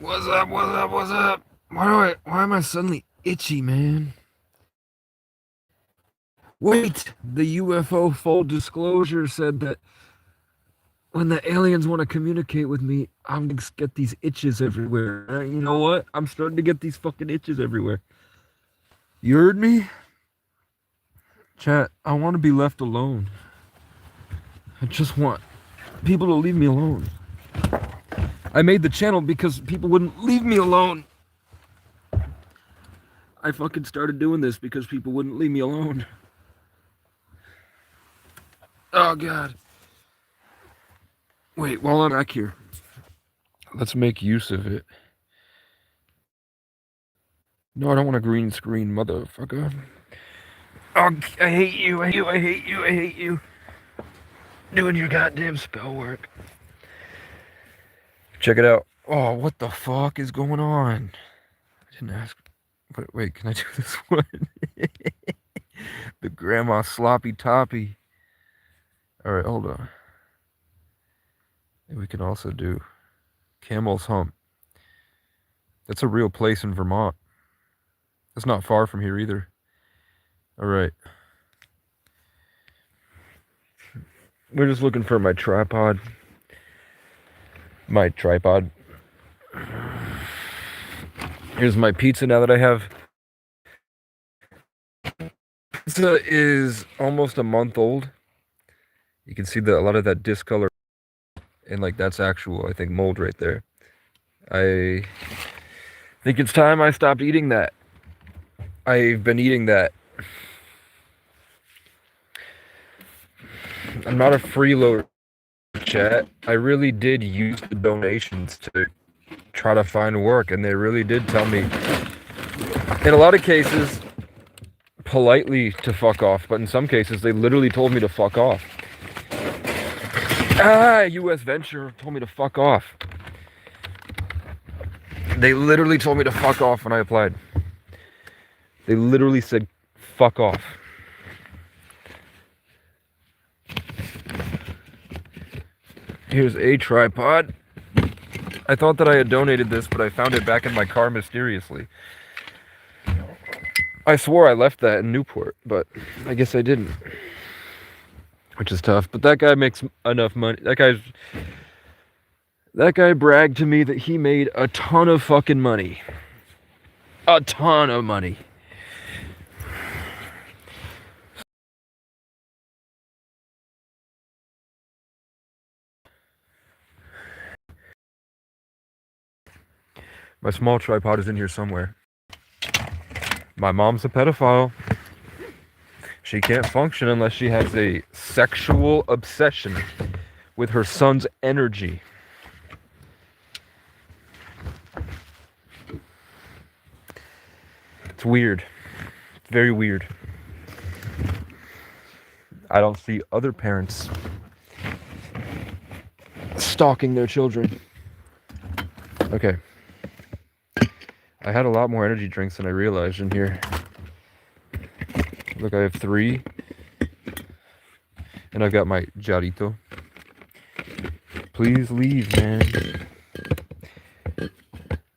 What's up? What's up? What's up? Why am I suddenly itchy, man? Wait, the UFO full disclosure said that when the aliens want to communicate with me, I'm gonna get these itches everywhere. You know what? I'm starting to get these fucking itches everywhere. You heard me? Chat, I want to be left alone. I just want people to leave me alone. I made the channel because people wouldn't leave me alone. I fucking started doing this because people wouldn't leave me alone. Oh, God. Wait, while I'm back here, let's make use of it. No, I don't want a green screen, motherfucker. Oh, I hate you, I hate you, I hate you, I hate you. Doing your goddamn spell work. Check it out. Oh, what the fuck is going on? I didn't ask. Wait, can I do this one? The grandma sloppy toppy. Alright, hold on. And we can also do Camel's Hump. That's a real place in Vermont. It's not far from here either. Alright. We're just looking for my tripod. Here's my pizza now that I have. Pizza is almost a month old. You can see a lot of that discolor, and like that's actual, I think, mold right there. I think it's time I stopped eating that. I've been eating that. I'm not a freeloader, chat. I really did use the donations to try to find work, and they really did tell me, in a lot of cases, politely to fuck off, but in some cases, they literally told me to fuck off. US Venture told me to fuck off. They literally told me to fuck off when I applied. They literally said, fuck off. Here's a tripod. I thought that I had donated this, but I found it back in my car mysteriously. I swore I left that in Newport, but I guess I didn't. Which is tough, but that guy makes enough money. That guy bragged to me that he made a ton of fucking money. A ton of money. My small tripod is in here somewhere. My mom's a pedophile. She can't function unless she has a sexual obsession with her son's energy. It's weird. It's very weird. I don't see other parents stalking their children. Okay. I had a lot more energy drinks than I realized in here. Look, I have 3. And I've got my jarrito. Please leave, man.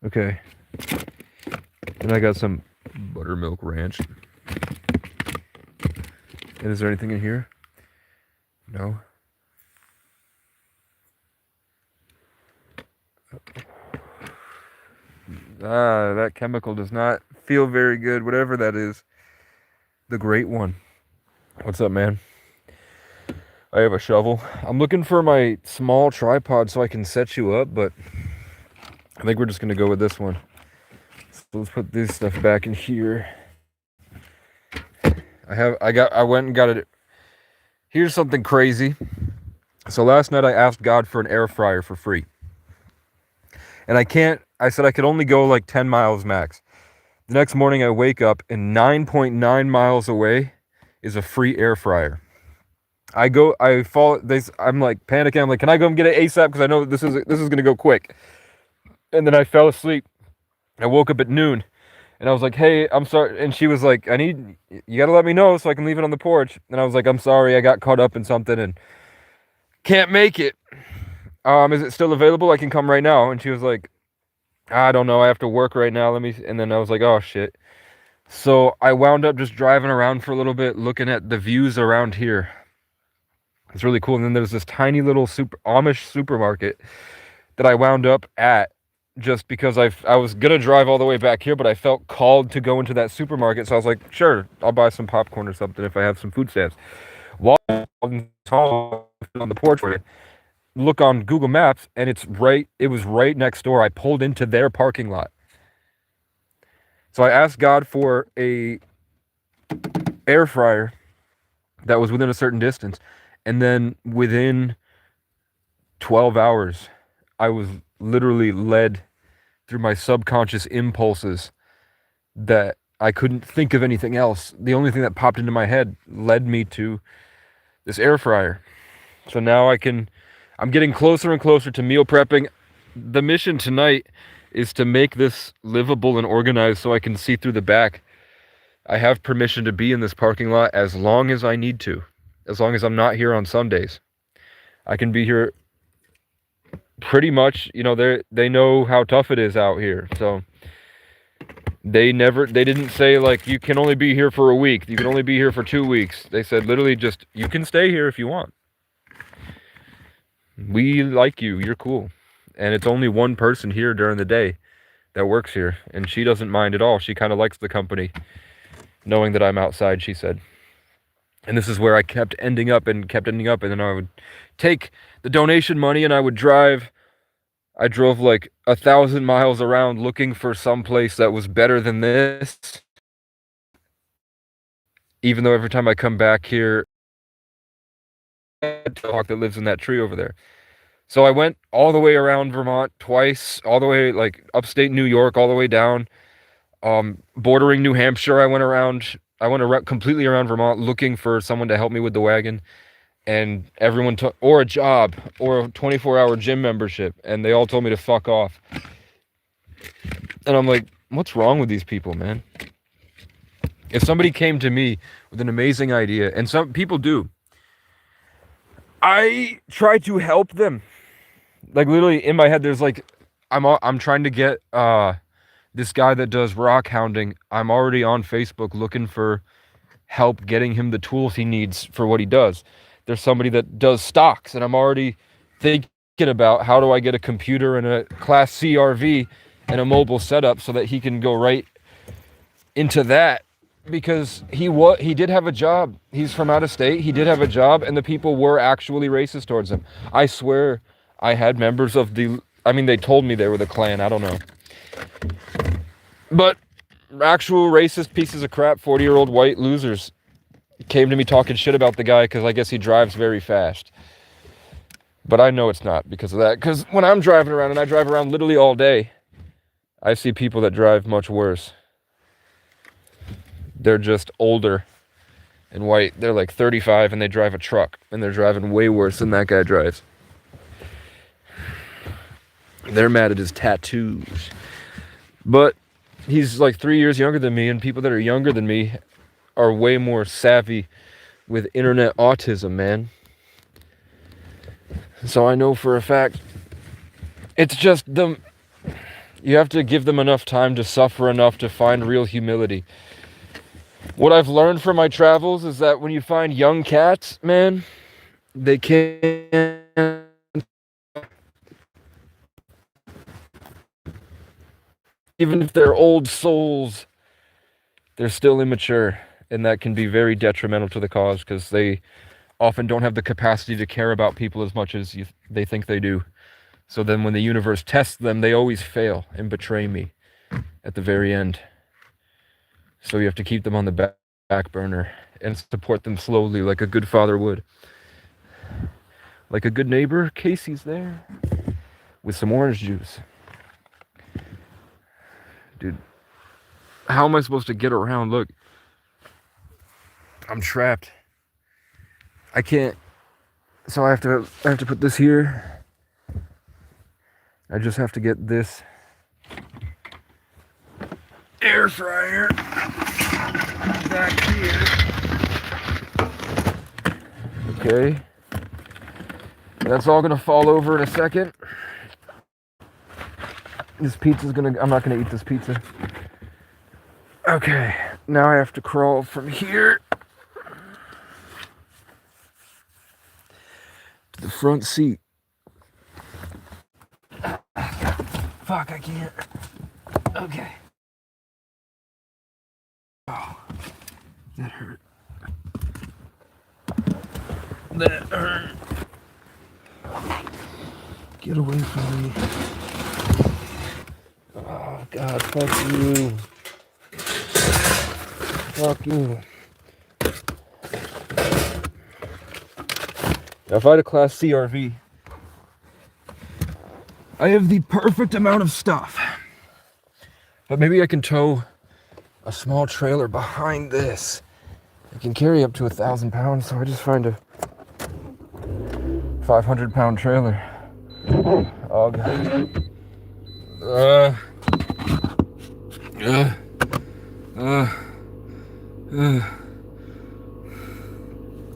Okay. And I got some buttermilk ranch. And is there anything in here? No. That chemical does not feel very good, whatever that is. The great one. What's up, man? I have a shovel. I'm looking for my small tripod so I can set you up, but I think we're just gonna go with this one. So let's put this stuff back in here. I went and got it. Here's something crazy. So last night I asked God for an air fryer for free. And I said I could only go like 10 miles max. The next morning I wake up and 9.9 miles away is a free air fryer. I'm like panicking. I'm like, can I go and get it ASAP? Because I know this is gonna go quick. And then I fell asleep. I woke up at noon, and I was like, hey, I'm sorry. And she was like, you gotta let me know so I can leave it on the porch. And I was like, I'm sorry, I got caught up in something and can't make it. Is it still available? I can come right now. And she was like, I don't know, I have to work right now. And then I was like, oh shit. So I wound up just driving around for a little bit, looking at the views around here. It's really cool. And then there's this tiny little Amish supermarket that I wound up at just because I was gonna drive all the way back here, but I felt called to go into that supermarket. So I was like, sure, I'll buy some popcorn or something if I have some food stamps. While on the porch, look on Google Maps, and it was right next door. I pulled into their parking lot. So I asked God for a air fryer that was within a certain distance, and then within 12 hours, I was literally led through my subconscious impulses that I couldn't think of anything else. The only thing that popped into my head led me to this air fryer. So now I'm getting closer and closer to meal prepping. The mission tonight is to make this livable and organized so I can see through the back. I have permission to be in this parking lot as long as I need to, as long as I'm not here on Sundays. I can be here pretty much, they know how tough it is out here. So they didn't say like, you can only be here for a week. You can only be here for 2 weeks. They said literally just, you can stay here if you want. We like you. You're cool. And it's only one person here during the day that works here. And she doesn't mind at all. She kind of likes the company, knowing that I'm outside, she said. And this is where I kept ending up. And then I would take the donation money and I would drive. I drove like 1,000 miles around looking for some place that was better than this. Even though every time I come back here, that lives in that tree over there. So I went all the way around Vermont twice, all the way like upstate New York, all the way down, bordering New Hampshire. I went around completely around Vermont looking for someone to help me with the wagon, and everyone or a job or a 24-hour gym membership, and they all told me to fuck off. And I'm like, what's wrong with these people, man? If somebody came to me with an amazing idea, and some people do, I try to help them. Like literally in my head, there's like, I'm trying to get this guy that does rock hounding. I'm already on Facebook looking for help getting him the tools he needs for what he does. There's somebody that does stocks, and I'm already thinking about how do I get a computer and a Class C RV and a mobile setup so that he can go right into that. Because he did have a job. He's from out of state. He did have a job, and the people were actually racist towards him. I swear I had members of they told me they were the Klan. I don't know. But actual racist pieces of crap, 40-year-old white losers came to me talking shit about the guy because I guess he drives very fast. But I know it's not because of that. Because when I'm driving around, and I drive around literally all day, I see people that drive much worse. They're just older and white. They're like 35 and they drive a truck, and they're driving way worse than that guy drives. They're mad at his tattoos. But he's like 3 years younger than me, and people that are younger than me are way more savvy with internet autism, man. So I know for a fact, it's just you have to give them enough time to suffer enough to find real humility. What I've learned from my travels is that when you find young cats, man, they can't. Even if they're old souls, they're still immature, and that can be very detrimental to the cause because they often don't have the capacity to care about people as much as they think they do. So then when the universe tests them, they always fail and betray me at the very end. So you have to keep them on the back burner and support them slowly like a good father would. Like a good neighbor, Casey's there with some orange juice. Dude, how am I supposed to get around? Look, I'm trapped. I can't. So I have to put this here. I just have to get this air fryer back here. Okay. That's all gonna fall over in a second. This pizza's gonna, I'm not gonna eat this pizza. Okay, now I have to crawl from here to the front seat. Fuck, I can't. Okay. Oh, that hurt. That hurt. Get away from me. Oh, God, fuck you. Fuck you. Now, if I had a Class C RV, I have the perfect amount of stuff. But maybe I can tow a small trailer behind this. It can carry up to 1,000 pounds, so I just find a 500-pound trailer. Oh, God.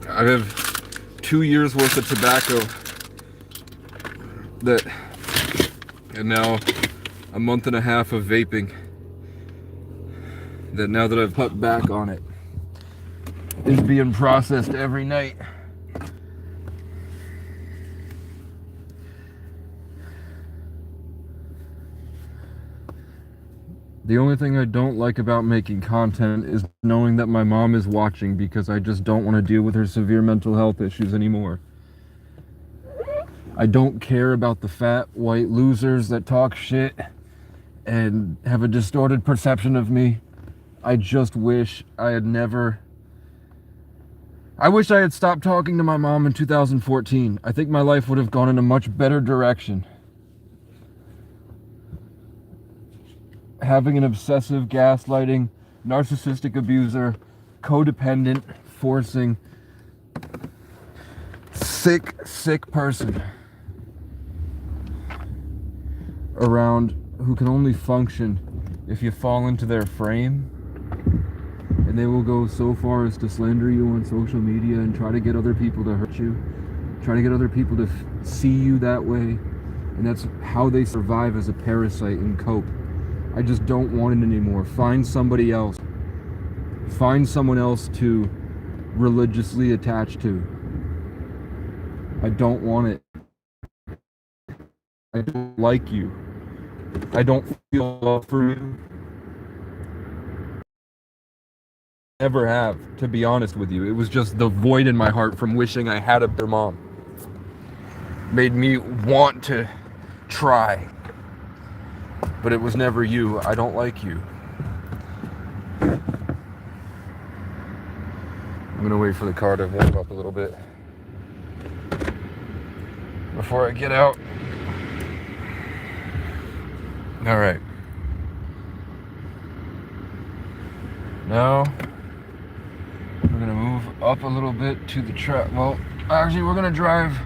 I have 2 years worth of tobacco and now a month and a half of vaping that, now that I've cut back on it, is being processed every night. The only thing I don't like about making content is knowing that my mom is watching, because I just don't want to deal with her severe mental health issues anymore. I don't care about the fat white losers that talk shit and have a distorted perception of me. I just wish I had never... I wish I had stopped talking to my mom in 2014. I think my life would have gone in a much better direction. Having an obsessive, gaslighting, narcissistic abuser, codependent, forcing, sick person around who can only function if you fall into their frame, and they will go so far as to slander you on social media and try to get other people to hurt you, try to get other people to see you that way, and that's how they survive as a parasite and cope. I just don't want it anymore. Find somebody else. Find someone else to religiously attach to. I don't want it. I don't like you. I don't feel love for you. Never have, to be honest with you. It was just the void in my heart from wishing I had a better mom. Made me want to try. But it was never you. I don't like you. I'm gonna wait for the car to warm up a little bit before I get out. All right. Now we're gonna move up a little bit to the track. Well, actually, we're gonna drive.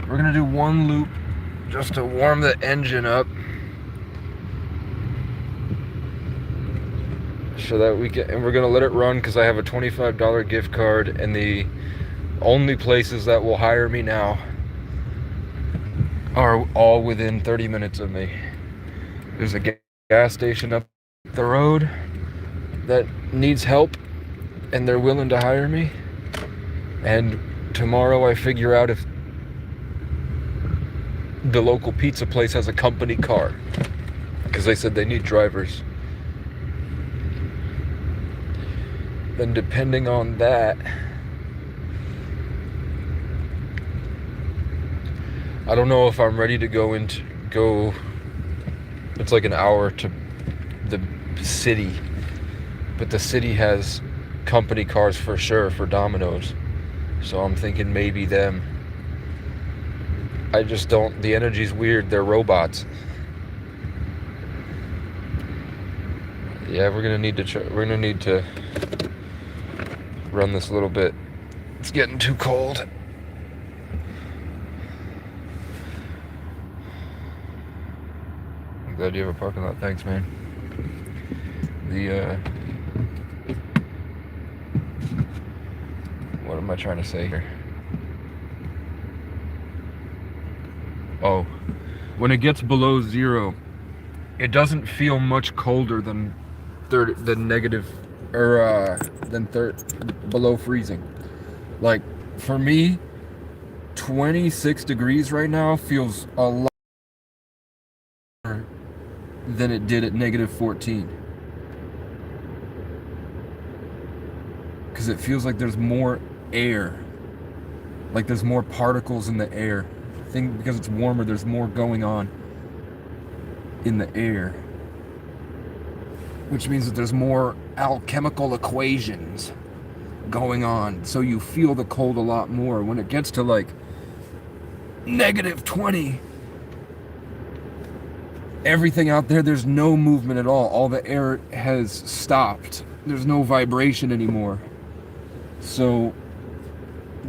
We're gonna do one loop just to warm the engine up, so that we can, and we're gonna let it run because I have a $25 gift card, and the only places that will hire me now are all within 30 minutes of me. There's a gas station up the road that needs help, and they're willing to hire me. And tomorrow I figure out if the local pizza place has a company car, because they said they need drivers. Then depending on that, I don't know if I'm ready to go. It's like an hour to the city, but the city has company cars for sure for Domino's, so I'm thinking maybe them. I just don't, the energy's weird. They're robots. Yeah, we're gonna need to run this a little bit. It's getting too cold. I'm glad you have a parking lot. Thanks, man. What am I trying to say here? Oh, when it gets below 0, it doesn't feel much colder than negative, or below freezing. Like, for me, 26 degrees right now feels a lot more than it did at negative 14. Because it feels like there's more air. Like there's more particles in the air. I think because it's warmer, there's more going on in the air. Which means that there's more alchemical equations going on. So you feel the cold a lot more. When it gets to like negative 20, everything out there, there's no movement at all. All the air has stopped. There's no vibration anymore. So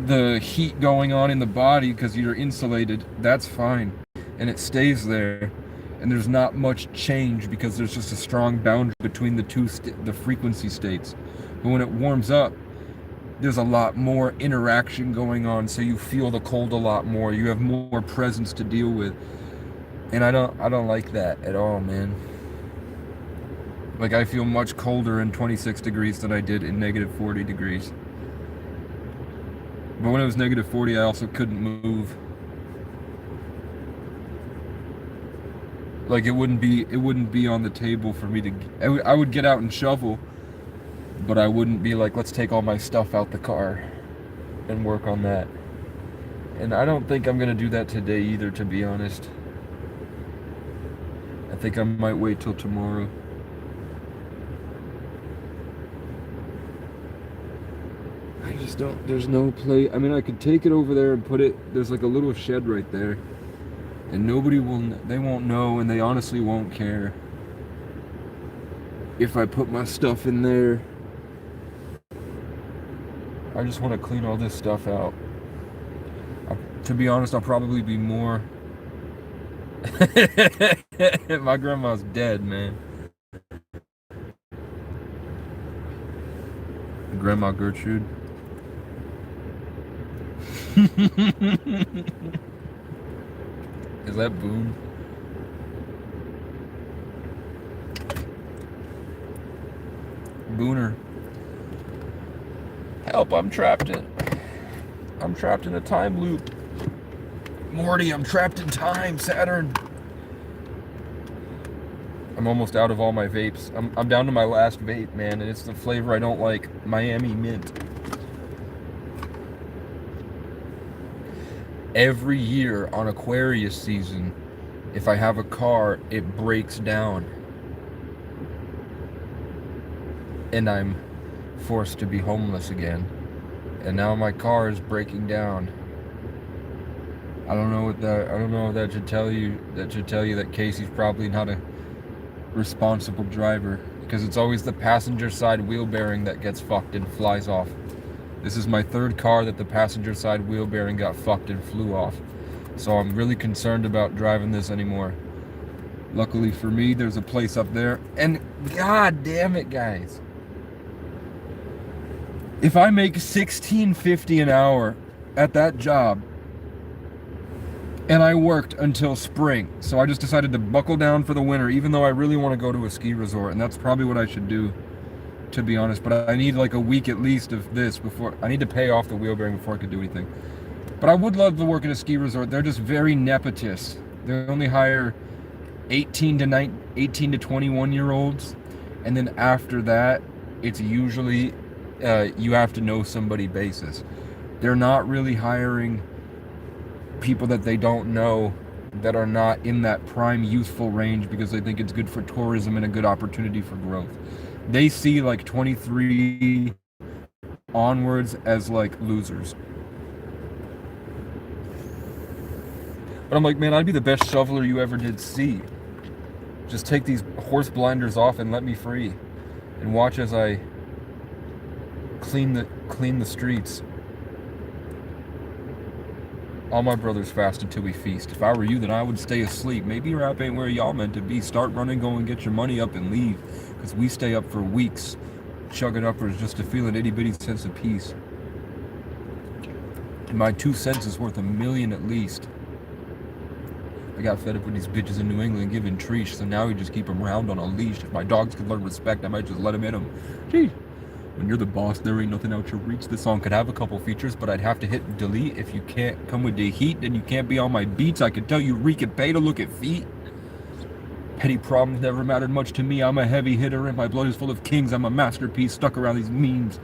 the heat going on in the body, because you're insulated, that's fine. And it stays there. And there's not much change because there's just a strong boundary between the frequency states. But when it warms up, there's a lot more interaction going on, so you feel the cold a lot more. You have more presence to deal with. And I don't like that at all, man. Like, I feel much colder in 26 degrees than I did in negative 40 degrees. But when it was negative 40, I also couldn't move. Like, it wouldn't be on the table for me to... I would get out and shovel, but I wouldn't be like, let's take all my stuff out the car and work on that. And I don't think I'm gonna do that today either, to be honest. I think I might wait till tomorrow. I just don't... There's no place... I mean, I could take it over there and put it... There's like a little shed right there. And nobody will... They won't know, and they honestly won't care if I put my stuff in there. I just want to clean all this stuff out. To be honest, I'll probably be more... My grandma's dead, man. Grandma Gertrude. Is that Boone? Booner. Help, I'm trapped in a time loop. Morty, I'm trapped in time, Saturn. I'm almost out of all my vapes. I'm down to my last vape, man, and it's the flavor I don't like. Miami Mint. Every year on Aquarius season, if I have a car, it breaks down. And I'm forced to be homeless again. And now my car is breaking down. I don't know what that should tell you. That should tell you that Casey's probably not a responsible driver, because it's always the passenger side wheel bearing that gets fucked and flies off. This is my third car that the passenger side wheel bearing got fucked and flew off. So I'm really concerned about driving this anymore. Luckily for me, there's a place up there. And god damn it, guys. If I make $16.50 an hour at that job, and I worked until spring, so I just decided to buckle down for the winter, even though I really want to go to a ski resort, and that's probably what I should do, to be honest. But I need like a week at least of this before I need to pay off the wheel bearing before I could do anything. But I would love to work at a ski resort. They're just very nepotist. They only hire 18 to 21 year olds, and then after that, it's usually you have to know somebody basis. They're not really hiring people that they don't know, that are not in that prime youthful range, because they think it's good for tourism and a good opportunity for growth. They see like 23 onwards as like losers. But I'm like, man, I'd be the best shoveler you ever did see. Just take these horse blinders off and let me free, and watch as I clean the streets. All my brothers fast until we feast. If I were you, then I would stay asleep. Maybe rap ain't where y'all meant to be. Start running, go and get your money up and leave. Because we stay up for weeks, chugging uppers just to feel an itty-bitty sense of peace. And my 2 cents is worth $1 million at least. I got fed up with these bitches in New England giving treesh, so now we just keep them around on a leash. If my dogs could learn respect, I might just let them in them. Gee, when you're the boss, there ain't nothing out your reach. This song could have a couple features, but I'd have to hit delete. If you can't come with the heat, then you can't be on my beats. I can tell you reek and pay to look at feet. Petty problems never mattered much to me. I'm a heavy hitter and my blood is full of kings. I'm a masterpiece stuck around these memes.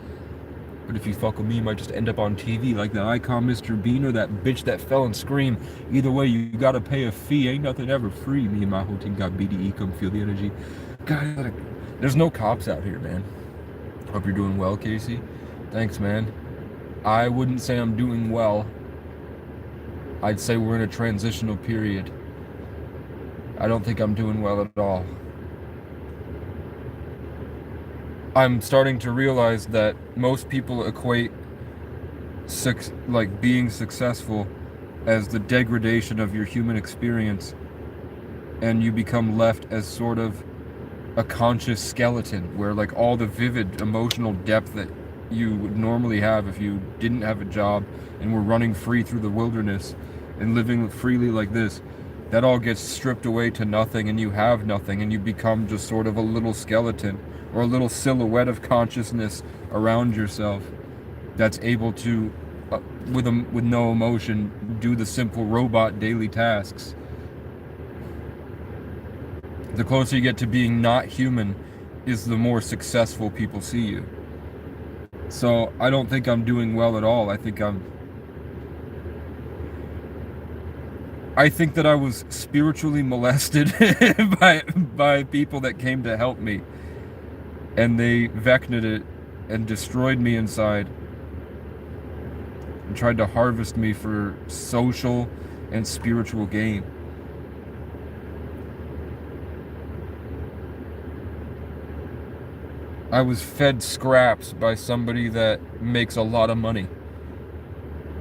But if you fuck with me, you might just end up on TV like the icon Mr. Bean or that bitch that fell and screamed. Either way, you gotta pay a fee. Ain't nothing ever free. Me and my whole team got BDE. Come feel the energy. God, there's no cops out here, man. Hope you're doing well, Casey. Thanks, man. I wouldn't say I'm doing well. I'd say we're in a transitional period. I don't think I'm doing well at all. I'm starting to realize that most people equate being successful as the degradation of your human experience, and you become left as sort of a conscious skeleton where like all the vivid emotional depth that you would normally have if you didn't have a job and were running free through the wilderness and living freely like this, that all gets stripped away to nothing, and you have nothing, and you become just sort of a little skeleton or a little silhouette of consciousness around yourself that's able to, with no emotion, do the simple robot daily tasks. The closer you get to being not human is the more successful people see you. So I don't think I'm doing well at all. I think that I was spiritually molested by people that came to help me, and they vecned it and destroyed me inside and tried to harvest me for social and spiritual gain. I was fed scraps by somebody that makes a lot of money,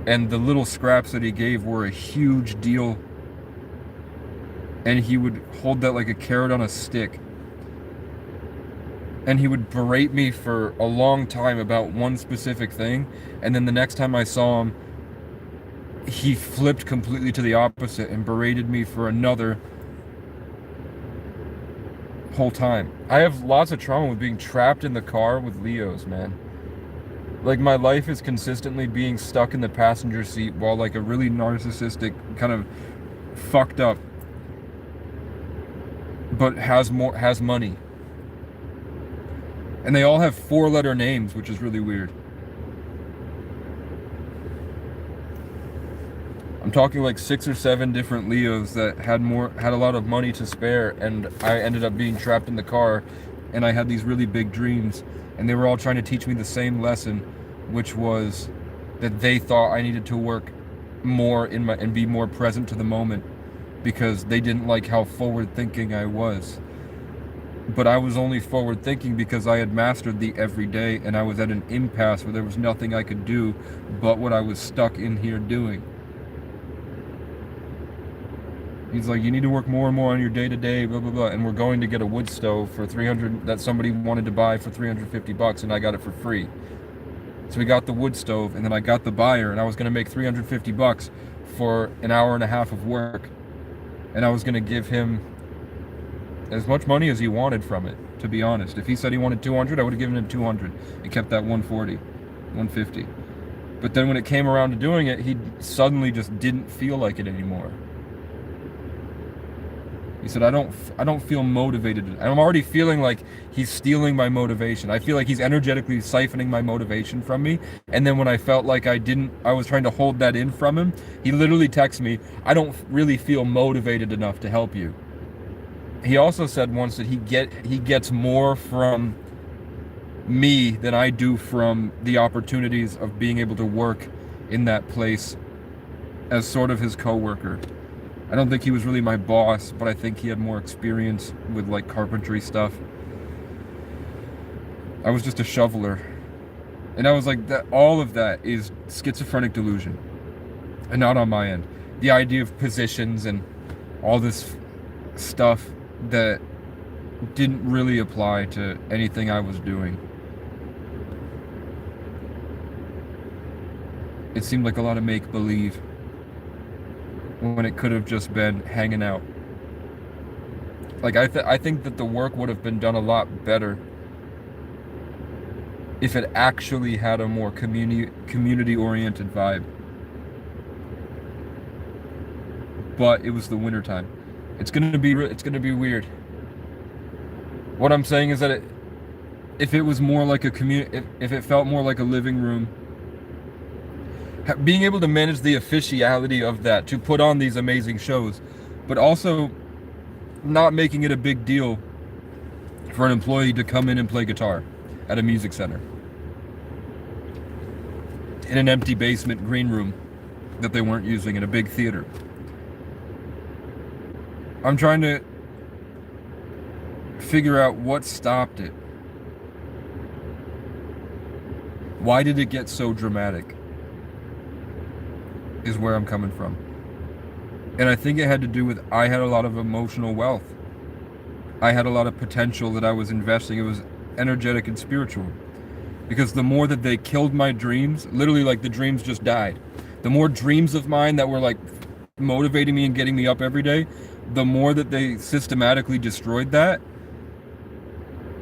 and the little scraps that he gave were a huge deal, and he would hold that like a carrot on a stick, and he would berate me for a long time about one specific thing, and then the next time I saw him, he flipped completely to the opposite and berated me for another whole time. I have lots of trauma with being trapped in the car with Leos, man. Like, my life is consistently being stuck in the passenger seat while like a really narcissistic, kind of fucked up, but has money. And they all have 4-letter names, which is really weird. I'm talking like 6 or 7 different Leos that had a lot of money to spare, and I ended up being trapped in the car, and I had these really big dreams, and they were all trying to teach me the same lesson, which was that they thought I needed to work more and be more present to the moment because they didn't like how forward thinking I was. But I was only forward thinking because I had mastered the everyday, and I was at an impasse where there was nothing I could do but what I was stuck in here doing. He's like, you need to work more and more on your day-to-day, blah, blah, blah. And we're going to get a wood stove for $300 that somebody wanted to buy for $350, and I got it for free. So we got the wood stove, and then I got the buyer, and I was going to make $350 for an hour and a half of work. And I was going to give him as much money as he wanted from it, to be honest. If he said he wanted $200, I would have given him $200 and kept that $140, $150. But then when it came around to doing it, he suddenly just didn't feel like it anymore. He said, I don't feel motivated. I'm already feeling like he's stealing my motivation. I feel like he's energetically siphoning my motivation from me. And then when I felt like I was trying to hold that in from him, he literally texted me, I don't really feel motivated enough to help you. He also said once that he gets more from me than I do from the opportunities of being able to work in that place as sort of his co-worker. I don't think he was really my boss, but I think he had more experience with like carpentry stuff. I was just a shoveler. And I was like, all of that is schizophrenic delusion. And not on my end. The idea of positions and all this stuff that didn't really apply to anything I was doing. It seemed like a lot of make-believe. when it could have just been hanging out. Like, I think that the work would have been done a lot better if it actually had a more community-oriented vibe. But it was the wintertime. It's gonna be weird. What I'm saying is that if it was more like a if it felt more like a living room, being able to manage the officiality of that, to put on these amazing shows, but also not making it a big deal for an employee to come in and play guitar at a music center in an empty basement green room that they weren't using in a big theater. I'm trying to figure out what stopped it. Why did it get so dramatic? Is where I'm coming from. And I think it had to do with I had a lot of emotional wealth. I had a lot of potential that I was investing. It was energetic and spiritual. Because the more that they killed my dreams, literally like the dreams just died. The more dreams of mine that were like motivating me and getting me up every day, the more that they systematically destroyed that.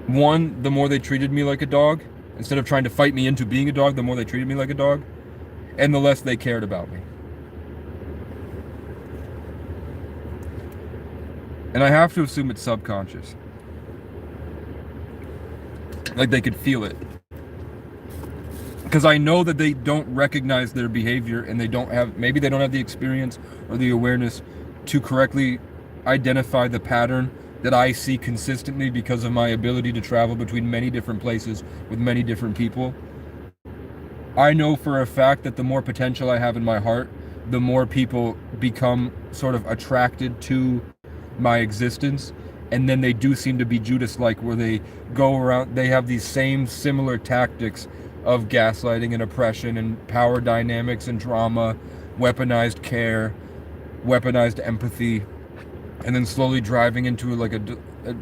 One, the more they treated me like a dog. Instead of trying to fight me into being a dog, the more they treated me like a dog. And the less they cared about me. And I have to assume it's subconscious. Like they could feel it. Because I know that they don't recognize their behavior and maybe they don't have the experience or the awareness to correctly identify the pattern that I see consistently because of my ability to travel between many different places with many different people. I know for a fact that the more potential I have in my heart, the more people become sort of attracted to my existence. And then they do seem to be Judas-like, where they go around, they have these same similar tactics of gaslighting and oppression and power dynamics and drama, weaponized care, weaponized empathy, and then slowly driving into like a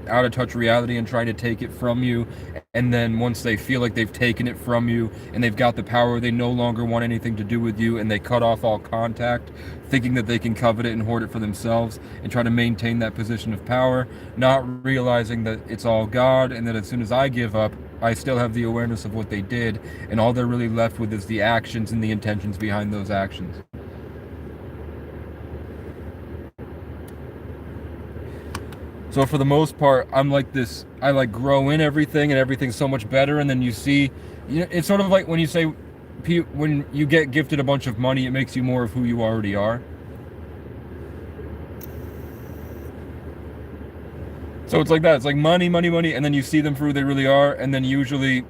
out of touch reality and trying to take it from you. And then once they feel like they've taken it from you and they've got the power, they no longer want anything to do with you, and they cut off all contact, thinking that they can covet it and hoard it for themselves and try to maintain that position of power, not realizing that it's all God, and that as soon as I give up, I still have the awareness of what they did, and all they're really left with is the actions and the intentions behind those actions. So for the most part, I'm like this, I like grow in everything and everything's so much better. And then you see, it's sort of like when you say, when you get gifted a bunch of money, it makes you more of who you already are. So it's like that. It's like money, money, money. And then you see them for who they really are. And then usually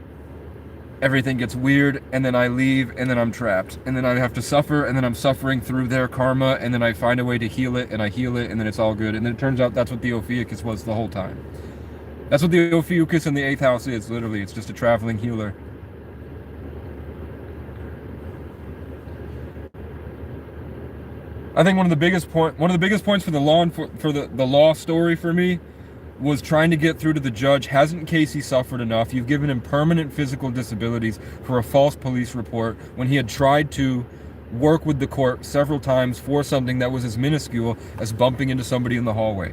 everything gets weird, and then I leave, and then I'm trapped, and then I have to suffer, and then I'm suffering through their karma, and then I find a way to heal it, and I heal it, and then it's all good. And then it turns out that's what the Ophiuchus was the whole time. That's what the Ophiuchus in the 8th house is, literally. It's just a traveling healer. I think one of the biggest points for the law story for me was trying to get through to the judge. Hasn't Casey suffered enough? You've given him permanent physical disabilities for a false police report when he had tried to work with the court several times for something that was as minuscule as bumping into somebody in the hallway.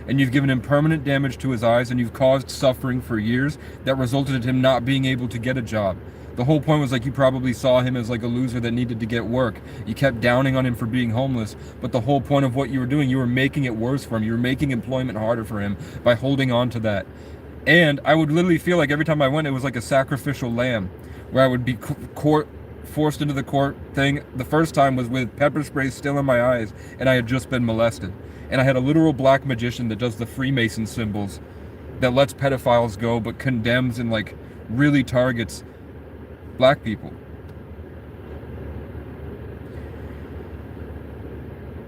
And you've given him permanent damage to his eyes, and you've caused suffering for years that resulted in him not being able to get a job. The whole point was like you probably saw him as like a loser that needed to get work. You kept downing on him for being homeless, but the whole point of what you were doing, you were making it worse for him. You were making employment harder for him by holding on to that. And I would literally feel like every time I went, it was like a sacrificial lamb, where I would be forced into the court thing. The first time was with pepper spray still in my eyes, and I had just been molested. And I had a literal black magician that does the Freemason symbols, that lets pedophiles go, but condemns and like really targets black people.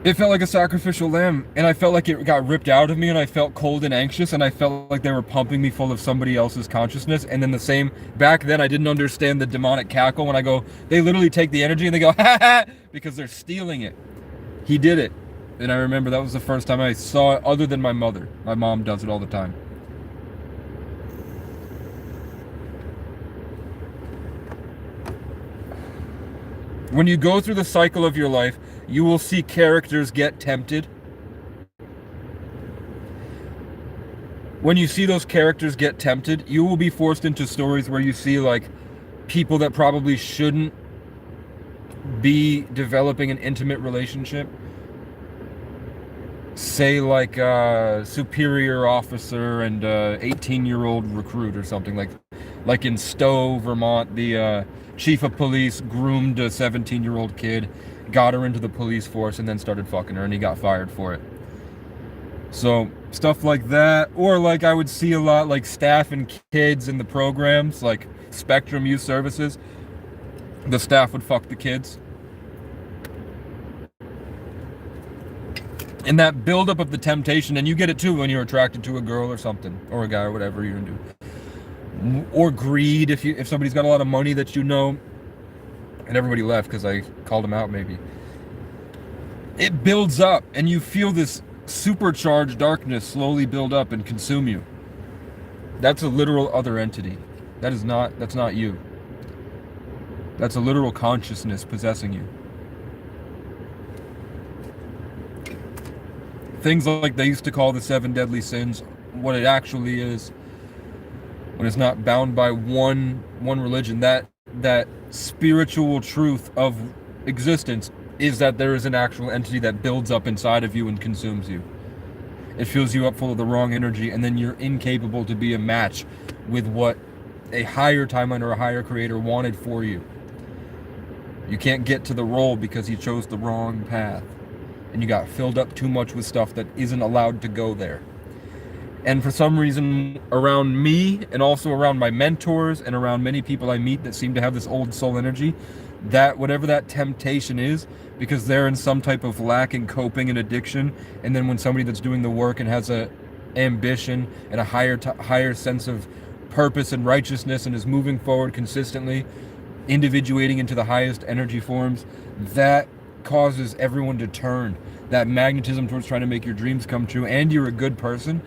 It felt like a sacrificial lamb, and I felt like it got ripped out of me, and I felt cold and anxious, and I felt like they were pumping me full of somebody else's consciousness. And then the same, back then I didn't understand the demonic cackle when I go, they literally take the energy and they go, ha ha, because they're stealing it. He did it. And I remember that was the first time I saw it, other than my mother. My mom does it all the time. When you go through the cycle of your life, you will see characters get tempted. When you see those characters get tempted, you will be forced into stories where you see like people that probably shouldn't be developing an intimate relationship, say like a superior officer and a 18-year-old recruit or something, like in Stowe, Vermont, the chief of police groomed a 17-year-old kid, got her into the police force, and then started fucking her, and he got fired for it. So stuff like that. Or like I would see a lot like staff and kids in the programs, like Spectrum Youth Services. The staff would fuck the kids. And that buildup of the temptation, and you get it too when you're attracted to a girl or something, or a guy or whatever you're into. Or greed, if somebody's got a lot of money that you know. And everybody left because I called them out maybe. It builds up, and you feel this supercharged darkness slowly build up and consume you. That's a literal other entity. That's not you. That's a literal consciousness possessing you. Things like they used to call the 7 deadly sins, what it actually is, when it's not bound by one religion, that spiritual truth of existence is that there is an actual entity that builds up inside of you and consumes you. It fills you up full of the wrong energy, and then you're incapable to be a match with what a higher timeline or a higher creator wanted for you. You can't get to the role because you chose the wrong path. And you got filled up too much with stuff that isn't allowed to go there. And for some reason, around me, and also around my mentors, and around many people I meet that seem to have this old soul energy, that whatever that temptation is, because they're in some type of lack and coping and addiction, and then when somebody that's doing the work and has a ambition and a higher sense of purpose and righteousness and is moving forward consistently, individuating into the highest energy forms, that causes everyone to turn. That magnetism towards trying to make your dreams come true, and you're a good person,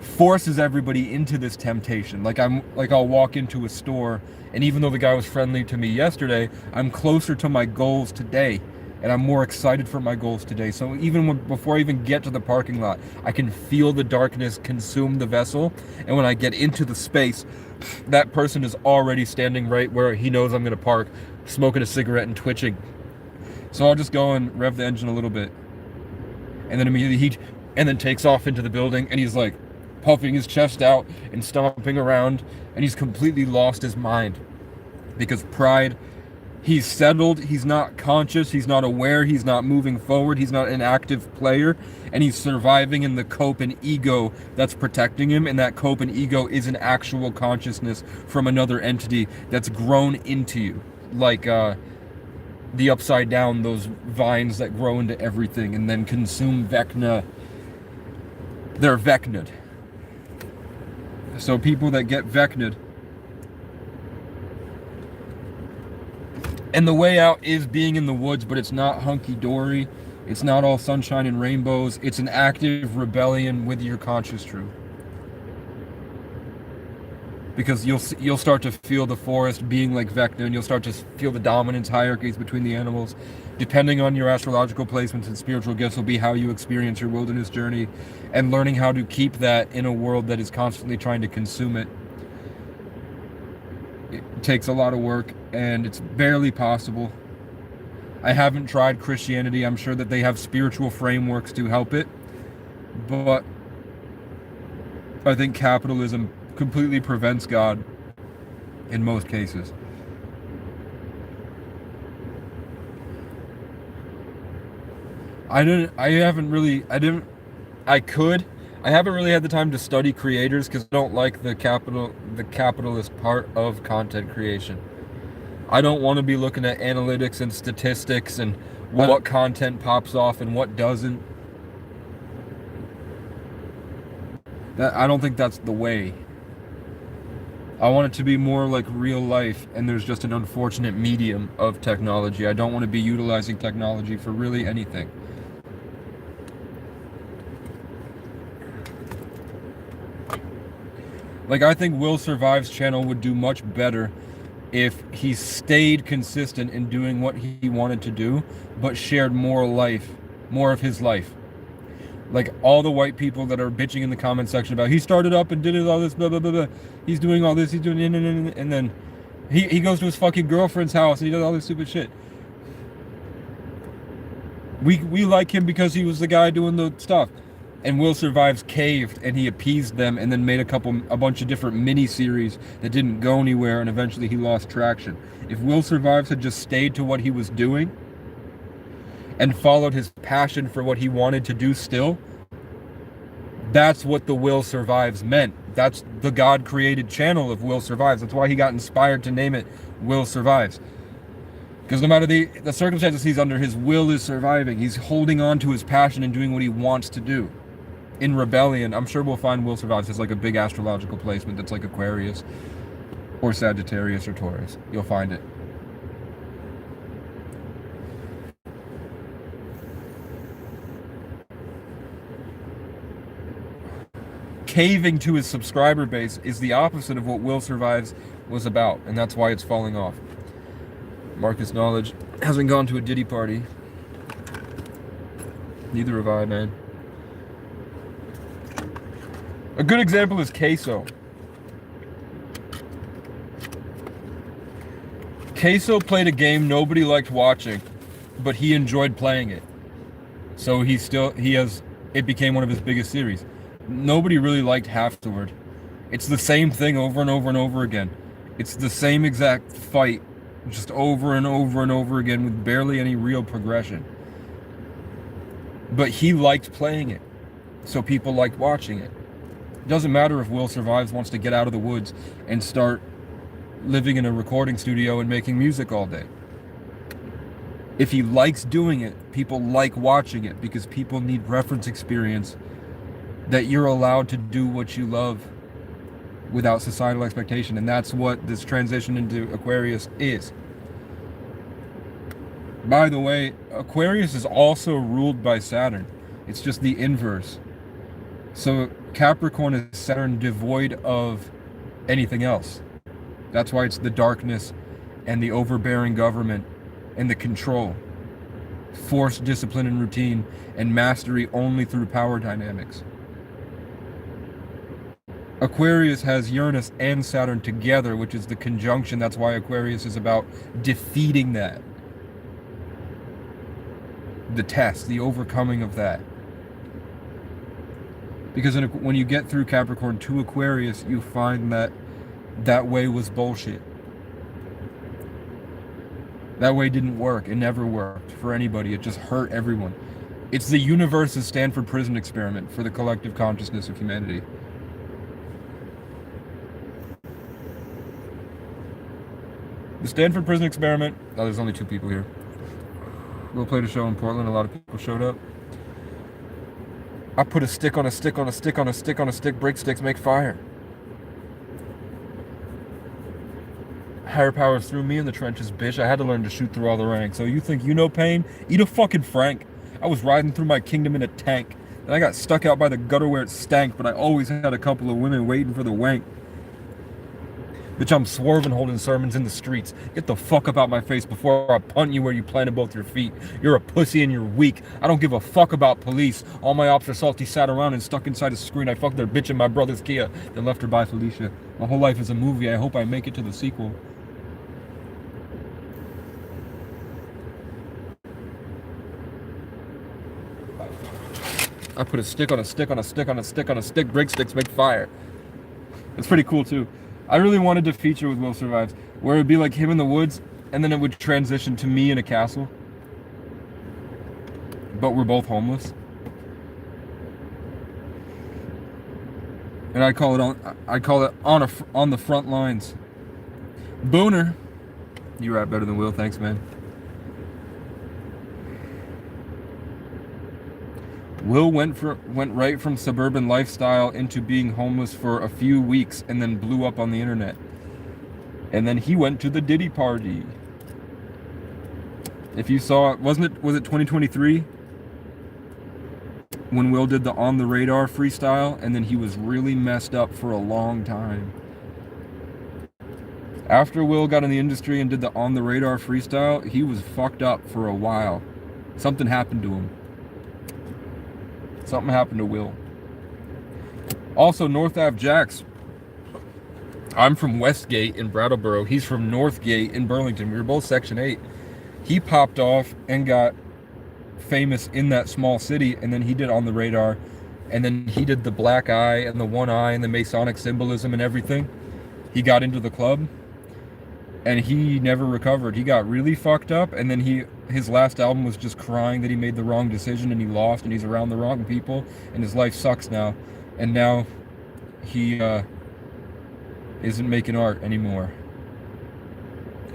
forces everybody into this temptation. Like I'll walk into a store, and even though the guy was friendly to me yesterday, I'm closer to my goals today, and I'm more excited for my goals today. So even before I even get to the parking lot, I can feel the darkness consume the vessel, and when I get into the space, that person is already standing right where he knows I'm going to park, smoking a cigarette and twitching. So I'll just go and rev the engine a little bit, and then immediately and then takes off into the building, and he's like puffing his chest out and stomping around, and he's completely lost his mind. Because pride, he's settled, he's not conscious, he's not aware, he's not moving forward, he's not an active player, and he's surviving in the cope and ego that's protecting him, and that cope and ego is an actual consciousness from another entity that's grown into you. Like the upside down, those vines that grow into everything and then consume Vecna. They're Vecna'd. So people that get Vecna'd, and the way out is being in the woods, but it's not hunky-dory. It's not all sunshine and rainbows. It's an active rebellion with your conscious truth. Because you'll start to feel the forest being like Vecna, and you'll start to feel the dominance hierarchies between the animals. Depending on your astrological placements and spiritual gifts will be how you experience your wilderness journey, and learning how to keep that in a world that is constantly trying to consume it. It takes a lot of work, and it's barely possible. I haven't tried Christianity. I'm sure that they have spiritual frameworks to help it, but I think capitalism completely prevents God in most cases. I haven't really had the time to study creators because I don't like the capitalist part of content creation. I don't want to be looking at analytics and statistics and what content pops off and what doesn't. I don't think that's the way. I want it to be more like real life, and there's just an unfortunate medium of technology. I don't want to be utilizing technology for really anything. Like, I think Will Survive's channel would do much better if he stayed consistent in doing what he wanted to do, but shared more of his life. Like all the white people that are bitching in the comment section about he started up and did all this, blah, blah, blah, blah. He's doing all this, he's doing, and then he goes to his fucking girlfriend's house and he does all this stupid shit. We like him because he was the guy doing the stuff. And Will Survives caved and he appeased them and then made a bunch of different mini-series that didn't go anywhere, and eventually he lost traction. If Will Survives had just stayed to what he was doing and followed his passion for what he wanted to do still, that's what the Will Survives meant. That's the God-created channel of Will Survives. That's why he got inspired to name it Will Survives. Because no matter the circumstances he's under, his will is surviving. He's holding on to his passion and doing what he wants to do. In rebellion, I'm sure we'll find Will Survives as like a big astrological placement that's like Aquarius or Sagittarius or Taurus. You'll find it. Caving to his subscriber base is the opposite of what Will Survives was about, and that's why it's falling off. Marcus Knowledge hasn't gone to a Diddy party. Neither have I, man. A good example is Queso. Queso played a game nobody liked watching, but he enjoyed playing it. So it became one of his biggest series. Nobody really liked Half-Sword. It's the same thing over and over and over again. It's the same exact fight, just over and over and over again with barely any real progression. But he liked playing it, so people liked watching it. It doesn't matter if Will Survives wants to get out of the woods and start living in a recording studio and making music all day. If he likes doing it, people like watching it because people need reference experience that you're allowed to do what you love without societal expectation. And that's what this transition into Aquarius is. By the way, Aquarius is also ruled by Saturn. It's just the inverse. So Capricorn is Saturn devoid of anything else. That's why it's the darkness and the overbearing government and the control. Forced discipline and routine and mastery only through power dynamics. Aquarius has Uranus and Saturn together, which is the conjunction. That's why Aquarius is about defeating that. The test, the overcoming of that. Because when you get through Capricorn to Aquarius, you find that that way was bullshit. That way didn't work. It never worked for anybody. It just hurt everyone. It's the universe's Stanford prison experiment for the collective consciousness of humanity. The Stanford prison experiment. Oh, there's only 2 people here. Will played a show in Portland. A lot of people showed up. I put a stick on a stick on a stick on a stick on a stick. Break sticks, make fire. Higher powers threw me in the trenches, bitch. I had to learn to shoot through all the ranks. So you think you know pain? Eat a fucking Frank. I was riding through my kingdom in a tank. And I got stuck out by the gutter where it stank, but I always had a couple of women waiting for the wank. Bitch, I'm swerving holding sermons in the streets. Get the fuck up out my face before I punt you where you planted both your feet. You're a pussy and you're weak. I don't give a fuck about police. All my ops are salty, sat around and stuck inside a screen. I fucked their bitch in my brother's Kia, then left her by Felicia. My whole life is a movie. I hope I make it to the sequel. I put a stick on a stick on a stick on a stick on a stick. Break sticks, make fire. It's pretty cool too. I really wanted to feature with Will Survives, where it would be like him in the woods, and then it would transition to me in a castle. But we're both homeless. And I call it on the front lines. Booner. You rap better than Will, thanks man. Will went right from suburban lifestyle into being homeless for a few weeks and then blew up on the internet. And then he went to the Diddy party. If you saw it, was it 2023? When Will did the On the Radar freestyle and then he was really messed up for a long time. After Will got in the industry and did the On the Radar freestyle, he was fucked up for a while. Something happened to him. Something happened to Will. Also, North Ave Jax. I'm from Westgate in Brattleboro. He's from Northgate in Burlington. We were both Section 8. He popped off and got famous in that small city, and then he did On the Radar, and then he did the black eye and the one eye and the Masonic symbolism and everything. He got into the club, and he never recovered. He got really fucked up, and then his last album was just crying that he made the wrong decision and he lost and he's around the wrong people and his life sucks now. And now he isn't making art anymore.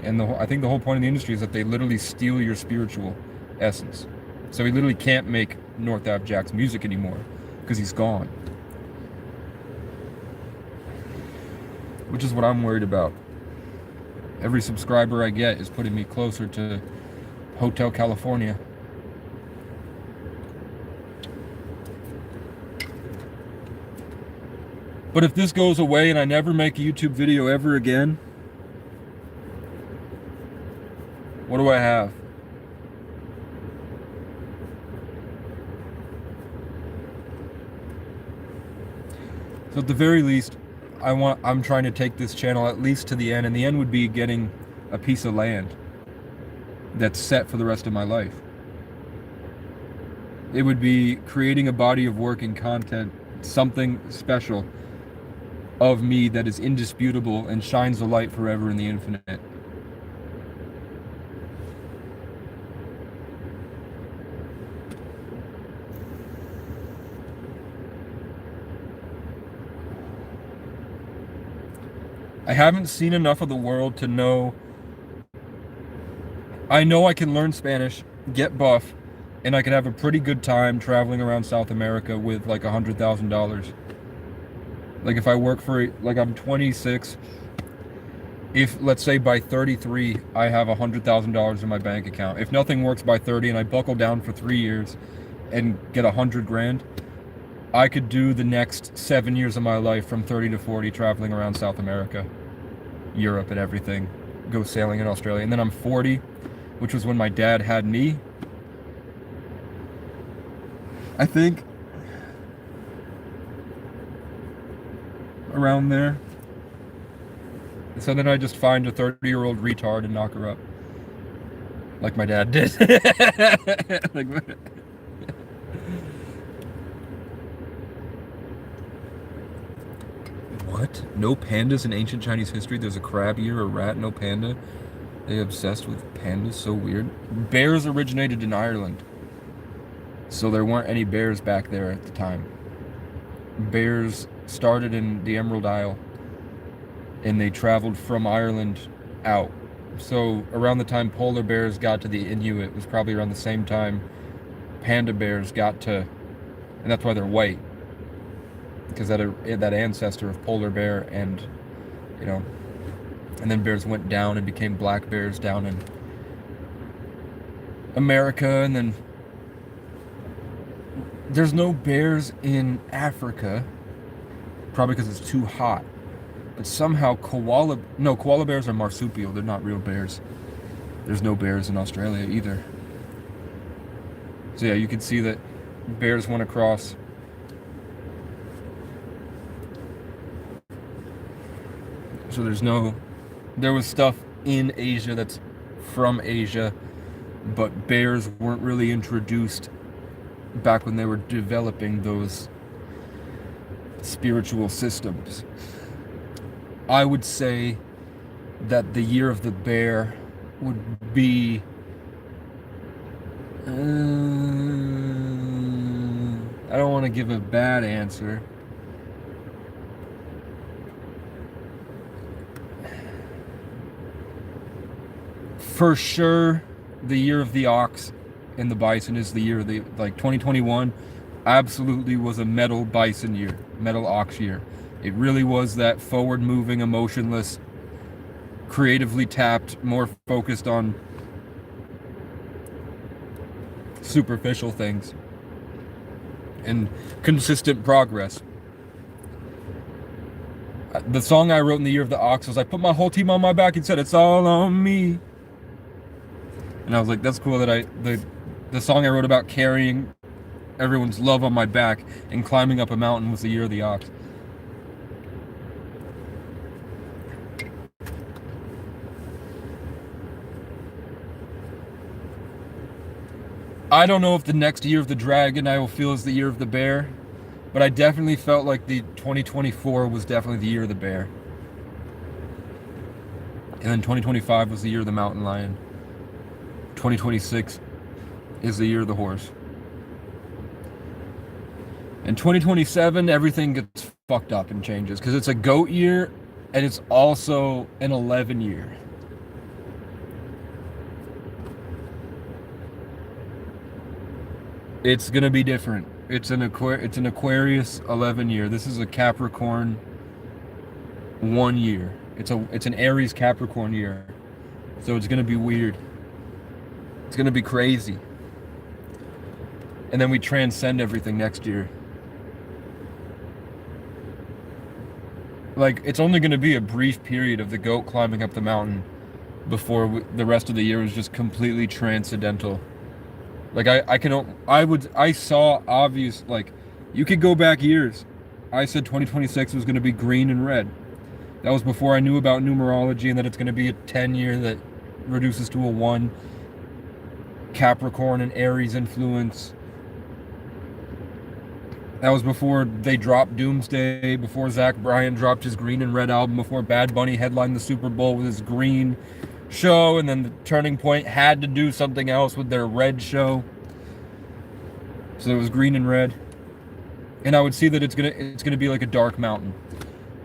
And I think the whole point of the industry is that they literally steal your spiritual essence. So he literally can't make North Ave Jack's music anymore because he's gone. Which is what I'm worried about. Every subscriber I get is putting me closer to Hotel California. But if this goes away and I never make a YouTube video ever again, what do I have? So at the very least, I'm trying to take this channel at least to the end, and the end would be getting a piece of land that's set for the rest of my life. It would be creating a body of work and content, something special of me that is indisputable and shines a light forever in the infinite. I haven't seen enough of the world to know. I know I can learn Spanish, get buff, and I could have a pretty good time traveling around South America with like $100,000. Like if I work for, like I'm 26, if let's say by 33, I have $100,000 in my bank account. If nothing works by 30 and I buckle down for 3 years and get 100 grand, I could do the next 7 years of my life from 30 to 40 traveling around South America, Europe and everything, go sailing in Australia. And then I'm 40, which was when my dad had me. I think around there. So then I just find a 30-year-old retard and knock her up. Like my dad did. Like, what? No pandas in ancient Chinese history? There's a crab ear, a rat, no panda. They obsessed with pandas, so weird. Bears originated in Ireland. So there weren't any bears back there at the time. Bears started in the Emerald Isle, and they traveled from Ireland out. So around the time polar bears got to the Inuit was probably around the same time panda bears got to, and that's why they're white, because that ancestor of polar bear, and you know, and then bears went down and became black bears down in America, and then there's no bears in Africa, probably because it's too hot. But somehow koala bears are marsupial. They're not real bears. There's no bears in Australia either. So yeah, you can see that bears went across. So there was stuff in Asia that's from Asia, but bears weren't really introduced back when they were developing those spiritual systems. I would say that the year of the bear would be I don't want to give a bad answer. For sure, the year of the ox and the bison is the year of the, like 2021 absolutely was a metal bison year, metal ox year. It really was that forward-moving, emotionless, creatively tapped, more focused on superficial things and consistent progress. The song I wrote in the year of the ox was I put my whole team on my back and said it's all on me. And I was like, that's cool that the song I wrote about carrying everyone's love on my back and climbing up a mountain was the year of the ox. I don't know if the next year of the dragon I will feel is the year of the bear, but I definitely felt like the 2024 was definitely the year of the bear. And then 2025 was the year of the mountain lion. 2026 is the year of the horse. In 2027, everything gets fucked up and changes because it's a goat year and it's also an 11 year. It's gonna be different. It's an Aquarius 11 year. This is a Capricorn 1 year. It's an Aries Capricorn year. So it's gonna be weird. It's gonna be crazy. And then we transcend everything next year. Like, it's only gonna be a brief period of the goat climbing up the mountain before the rest of the year was just completely transcendental. Like I saw obvious, like, you could go back years. I said 2026 was going to be green and red. That was before I knew about numerology and that it's going to be a 10 year that reduces to a 1. Capricorn and Aries influence. That was before they dropped Doomsday, before Zach Bryan dropped his green and red album, before Bad Bunny headlined the Super Bowl with his green show, and then the Turning Point had to do something else with their red show. So it was green and red. And I would see that it's gonna be like a dark mountain.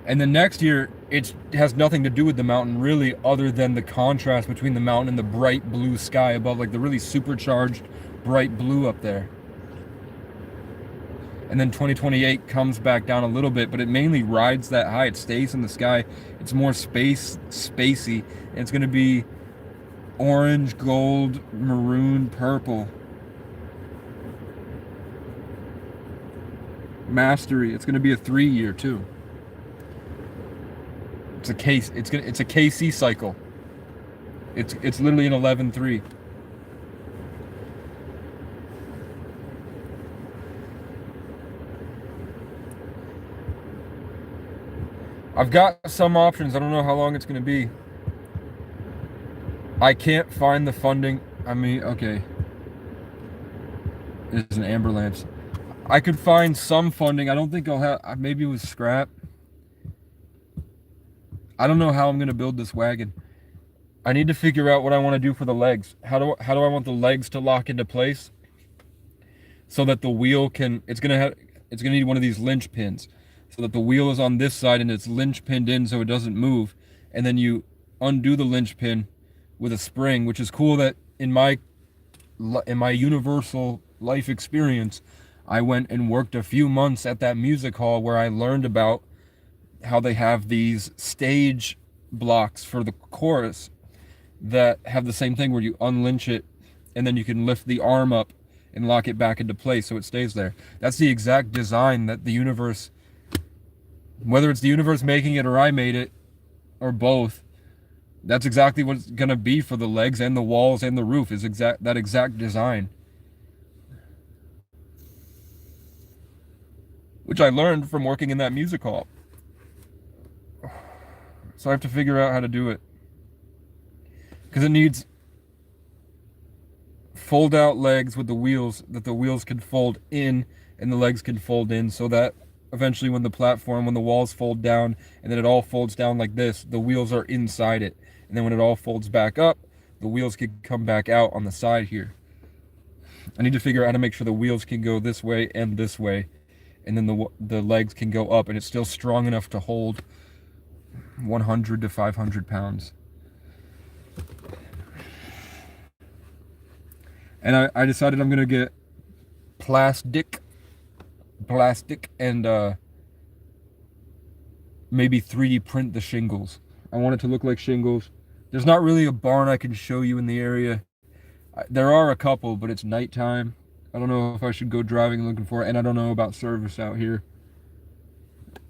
And then next year, it has nothing to do with the mountain really, other than the contrast between the mountain and the bright blue sky above, like the really supercharged bright blue up there. And then 2028 comes back down a little bit, but it mainly rides that high. It stays in the sky. It's more spacey, and it's going to be orange, gold, maroon, purple. Mastery. It's going to be a 3 year too. It's a KC cycle. It's literally an 11-3. I've got some options. I don't know how long it's going to be. I can't find the funding. I mean, okay. There's an amber lamps. I could find some funding. I don't think I'll have. Maybe it was scrap. I don't know how I'm going to build this wagon. I need to figure out what I want to do for the legs. How do I want the legs to lock into place so that the wheel can. It's going to need one of these linch pins, so that the wheel is on this side and it's linch pinned in so it doesn't move. And then you undo the linch pin with a spring, which is cool that in my universal life experience, I went and worked a few months at that music hall where I learned about how they have these stage blocks for the chorus that have the same thing where you unlinch it and then you can lift the arm up and lock it back into place so it stays there. That's the exact design that the universe, whether it's the universe making it or I made it, or both, that's exactly what it's going to be for the legs and the walls and the roof, is that exact design. Which I learned from working in that music hall. So I have to figure out how to do it. Because it needs fold out legs with the wheels, that the wheels can fold in and the legs can fold in, so that eventually when the walls fold down and then it all folds down like this, the wheels are inside it. And then when it all folds back up, the wheels can come back out on the side here. I need to figure out how to make sure the wheels can go this way and this way. And then the legs can go up and it's still strong enough to hold 100 to 500 pounds. And I decided I'm going to get plastic and maybe 3D print the shingles. I want it to look like shingles. There's not really a barn I can show you in the area. There are a couple, but it's nighttime. I don't know if I should go driving looking for it, and I don't know about service out here.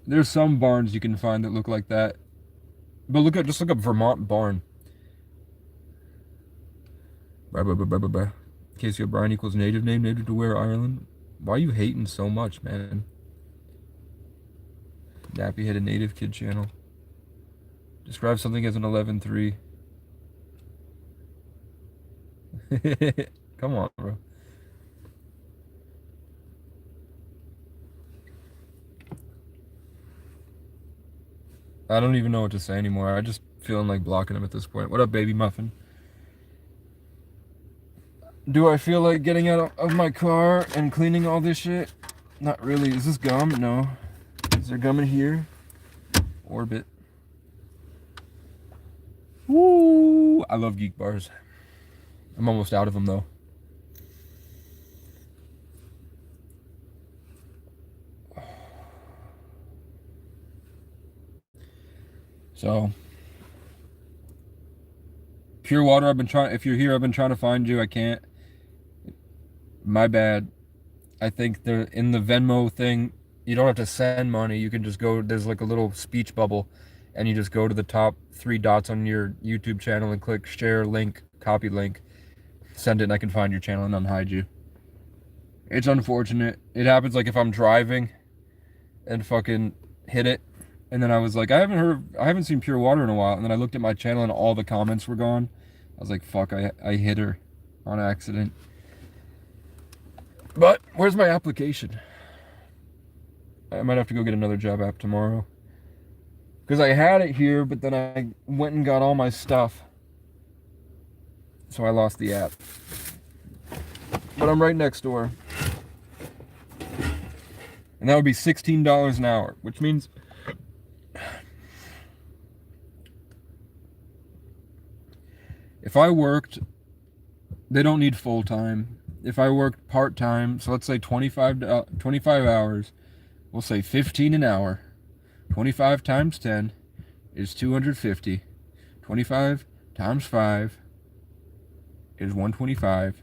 There's some barns you can find that look like that. But just look up Vermont barn. Casey O'Brien equals native name, native to where, Ireland? Why are you hating so much, man? Nappy headed native kid channel. Describe something as an 11-3. Come on, bro. I don't even know what to say anymore. I just feeling like blocking him at this point. What up, baby muffin? Do I feel like getting out of my car and cleaning all this shit? Not really. Is this gum? No. Is there gum in here? Orbit. Woo! I love geek bars. I'm almost out of them though. So, pure water. If you're here, I've been trying to find you. I can't. My bad. I think they're in the Venmo thing. You don't have to send money. You can just go. There's like a little speech bubble, and you just go to the top 3 dots on your YouTube channel and click share link, copy link, send it, and I can find your channel and unhide you. It's unfortunate. It happens like if I'm driving and fucking hit it. And then I was like, I haven't seen Pure Water in a while. And then I looked at my channel and all the comments were gone. I was like, fuck, I hit her on accident. But where's my application? I might have to go get another job app tomorrow. Because I had it here, but then I went and got all my stuff. So I lost the app. But I'm right next door. And that would be $16 an hour, which means if I worked, they don't need full-time. If I worked part-time, so let's say 25 hours, we'll say 15 an hour. 25 times 10 is 250. 25 times 5 is 125.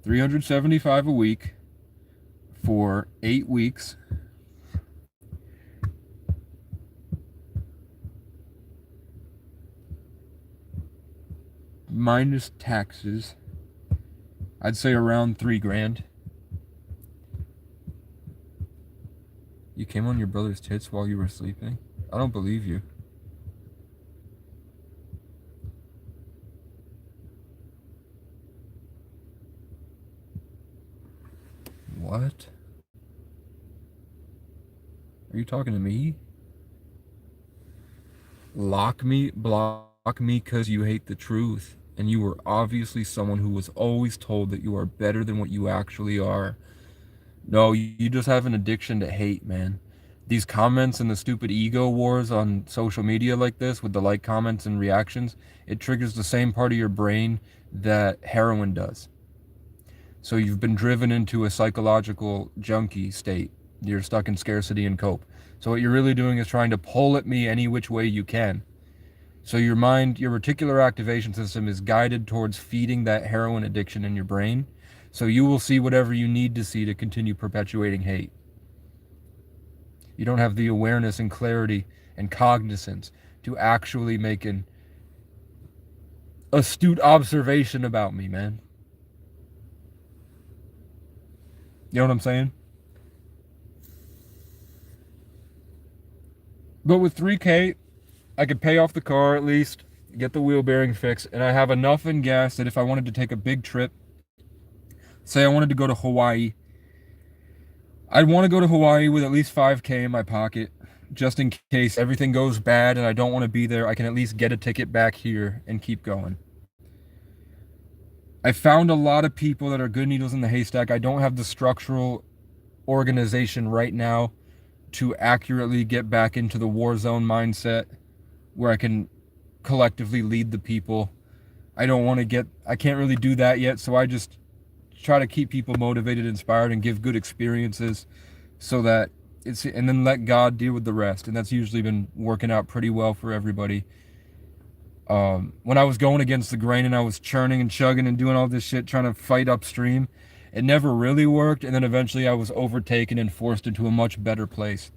375 a week for 8 weeks. Minus taxes, I'd say around $3,000. You came on your brother's tits while you were sleeping? I don't believe you. What? Are you talking to me? Block me because you hate the truth. And you were obviously someone who was always told that you are better than what you actually are. No, you just have an addiction to hate, man. These comments and the stupid ego wars on social media like this with the like comments and reactions, it triggers the same part of your brain that heroin does. So you've been driven into a psychological junkie state. You're stuck in scarcity and cope. So what you're really doing is trying to pull at me any which way you can. So your mind, your reticular activation system is guided towards feeding that heroin addiction in your brain. So you will see whatever you need to see to continue perpetuating hate. You don't have the awareness and clarity and cognizance to actually make an astute observation about me, man. You know what I'm saying? But with 3K, I could pay off the car at least, get the wheel bearing fixed, and I have enough in gas that if I wanted to take a big trip, say I wanted to go to Hawaii, I'd want to go to Hawaii with at least 5K in my pocket, just in case everything goes bad and I don't want to be there. I can at least get a ticket back here and keep going. I found a lot of people that are good needles in the haystack. I don't have the structural organization right now to accurately get back into the war zone mindset where I can collectively lead the people. I can't really do that yet, so I just try to keep people motivated, inspired, and give good experiences so that and then let God deal with the rest. And that's usually been working out pretty well for everybody. When I was going against the grain and I was churning and chugging and doing all this shit, trying to fight upstream, it never really worked. And then eventually I was overtaken and forced into a much better place.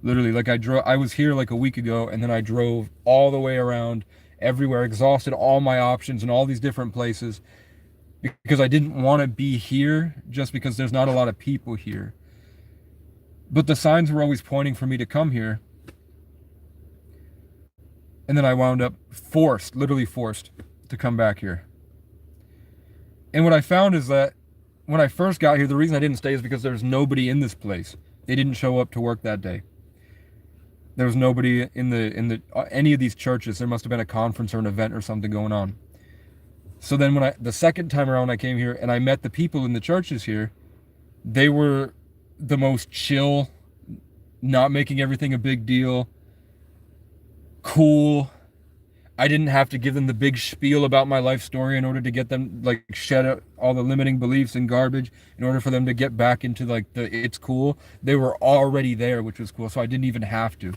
Literally, like I was here like a week ago, and then I drove all the way around everywhere, exhausted all my options in all these different places because I didn't want to be here just because there's not a lot of people here. But the signs were always pointing for me to come here. And then I wound up forced, literally forced, to come back here. And what I found is that when I first got here, the reason I didn't stay is because there was nobody in this place. They didn't show up to work that day. There was nobody in the any of these churches. There must have been a conference or an event or something going on. So then the second time around I came here and I met the people in the churches here, they were the most chill, not making everything a big deal, cool. I didn't have to give them the big spiel about my life story in order to get them, like, shed out all the limiting beliefs and garbage in order for them to get back into, like, the it's cool. They were already there, which was cool, so I didn't even have to,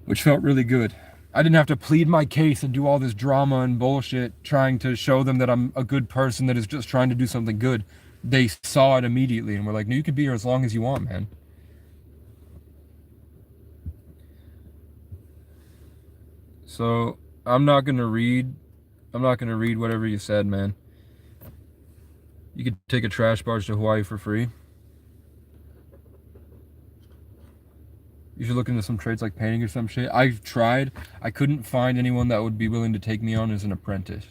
which felt really good. I didn't have to plead my case and do all this drama and bullshit trying to show them that I'm a good person that is just trying to do something good. They saw it immediately and were like, no, you could be here as long as you want, man. So I'm not gonna read whatever you said, man. You could take a trash barge to Hawaii for free. You should look into some trades like painting or some shit. I've tried. I couldn't find anyone that would be willing to take me on as an apprentice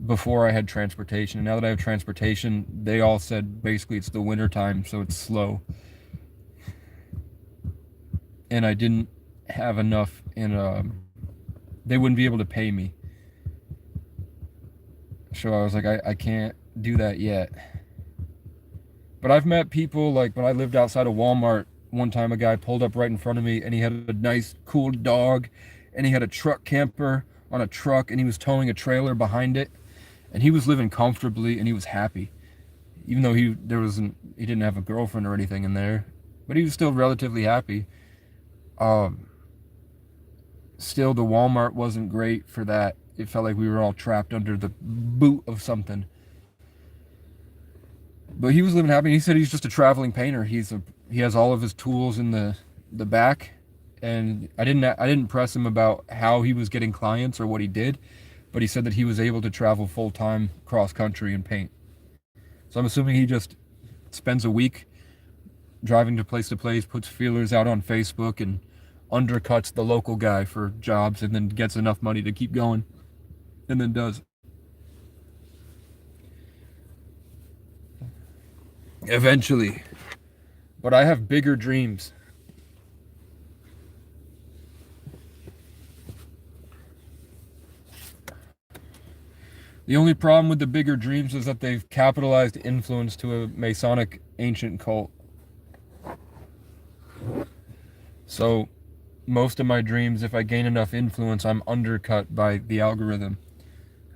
before I had transportation. And now that I have transportation, they all said basically it's the winter time, so it's slow. And I didn't have enough they wouldn't be able to pay me. So I was like, I can't do that yet. But I've met people, like when I lived outside of Walmart, one time a guy pulled up right in front of me and he had a nice cool dog and he had a truck camper on a truck and he was towing a trailer behind it and he was living comfortably and he was happy. Even though he didn't have a girlfriend or anything in there, but he was still relatively happy. Still, the Walmart wasn't great for that. It felt like we were all trapped under the boot of something. But he was living happy. He said he's just a traveling painter. He has all of his tools in the back, and I didn't press him about how he was getting clients or what he did, but he said that he was able to travel full time cross country and paint. So I'm assuming he just spends a week driving to place, puts feelers out on Facebook, and undercuts the local guy for jobs, and then gets enough money to keep going, and then does. Eventually. But I have bigger dreams. The only problem with the bigger dreams is that they've capitalized influence to a Masonic ancient cult. So most of my dreams, if I gain enough influence, I'm undercut by the algorithm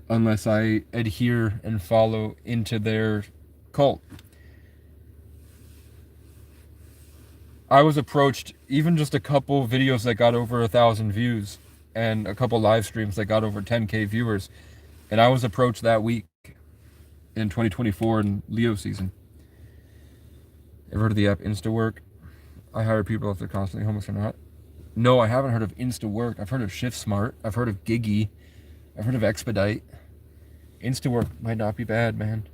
unless I adhere and follow into their cult. I was approached, even just a couple videos that got over 1,000 views and a couple live streams that got over 10K viewers, and I was approached that week in 2024 in Leo season. Ever heard of the app InstaWork? I hire people if they're constantly homeless or not. No, I haven't heard of InstaWork. I've heard of ShiftSmart. I've heard of Giggy. I've heard of Expedite. InstaWork might not be bad, man.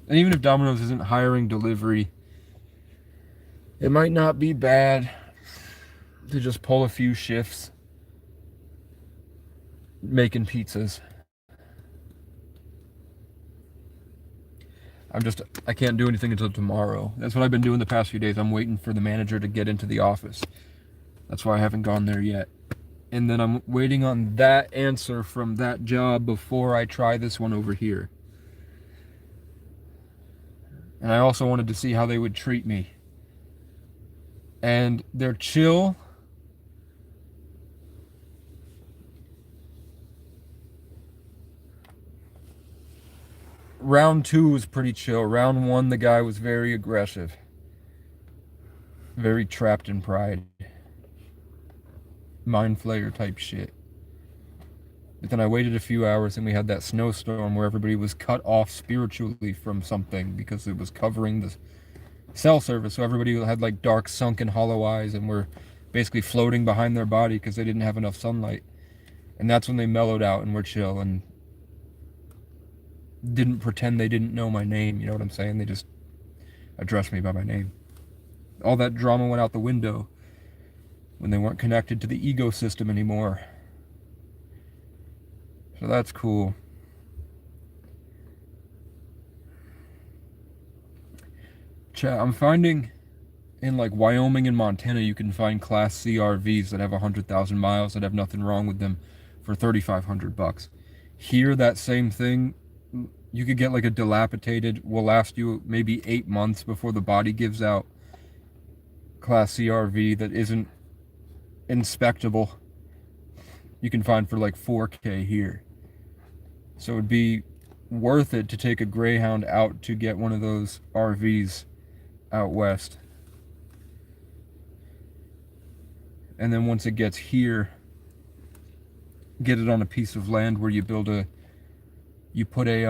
And even if Domino's isn't hiring delivery, it might not be bad to just pull a few shifts making pizzas. I can't do anything until tomorrow. That's what I've been doing the past few days. I'm waiting for the manager to get into the office. That's why I haven't gone there yet. And then I'm waiting on that answer from that job before I try this one over here. And I also wanted to see how they would treat me. And they're chill. Round 2 was pretty chill. Round 1, the guy was very aggressive. Very trapped in pride. mind flayer type shit. But then I waited a few hours and we had that snowstorm where everybody was cut off spiritually from something because it was covering the cell service. So everybody had like dark, sunken, hollow eyes and were basically floating behind their body because they didn't have enough sunlight. And that's when they mellowed out and were chill and didn't pretend they didn't know my name. You know what I'm saying? They just addressed me by my name. All that drama went out the window when they weren't connected to the ecosystem anymore. So that's cool. I'm finding in like Wyoming and Montana, you can find Class C RVs that have 100,000 miles that have nothing wrong with them for $3,500. Here, that same thing, you could get like a dilapidated, will last you maybe 8 months before the body gives out, Class C RV that isn't inspectable. You can find for like 4K here. So it'd be worth it to take a Greyhound out to get one of those RVs out west. And then once it gets here, get it on a piece of land where you put a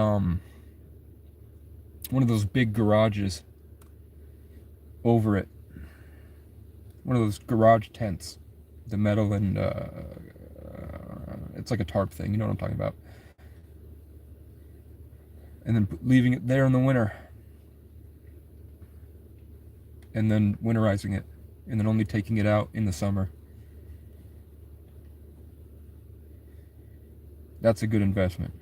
one of those big garages over it. One of those garage tents, the metal and it's like a tarp thing, you know what I'm talking about. And then leaving it there in the winter. And then winterizing it. And then only taking it out in the summer. That's a good investment.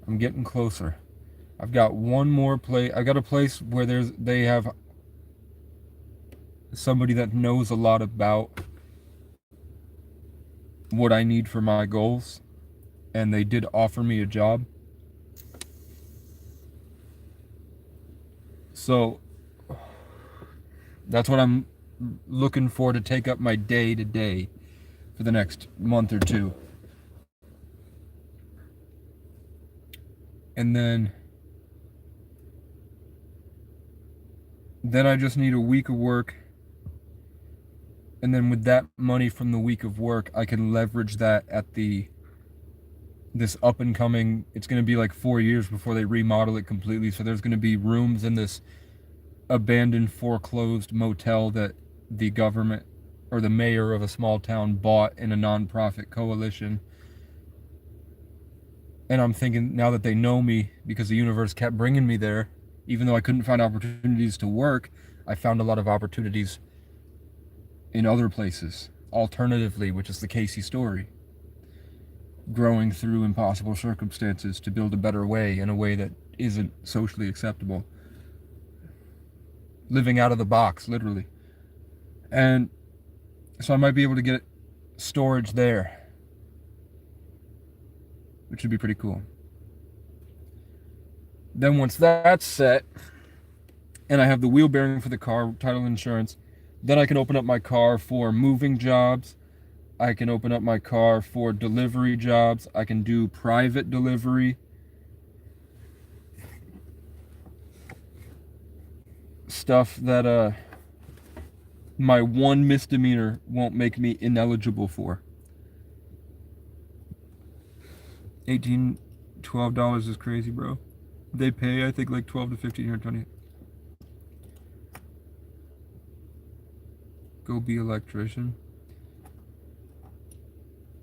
I'm getting closer. I've got one more place. I got a place where they have somebody that knows a lot about what I need for my goals, and they did offer me a job. So that's what I'm looking for to take up my day to day for the next month or two. And then I just need a week of work. And then with that money from the week of work, I can leverage that at this up and coming, it's going to be like 4 years before they remodel it completely. So there's going to be rooms in this abandoned, foreclosed motel that the government or the mayor of a small town bought in a nonprofit coalition. And I'm thinking, now that they know me, because the universe kept bringing me there, even though I couldn't find opportunities to work, I found a lot of opportunities in other places, alternatively, which is the Casey story. Growing through impossible circumstances to build a better way in a way that isn't socially acceptable. Living out of the box, literally. And so I might be able to get storage there, which would be pretty cool. Then once that's set, and I have the wheel bearing for the car, title insurance, then I can open up my car for moving jobs. I can open up my car for delivery jobs. I can do private delivery. Stuff that my one misdemeanor won't make me ineligible for. $12 is crazy, bro. They pay, I think, like 12 to 15 or 20. Go be electrician.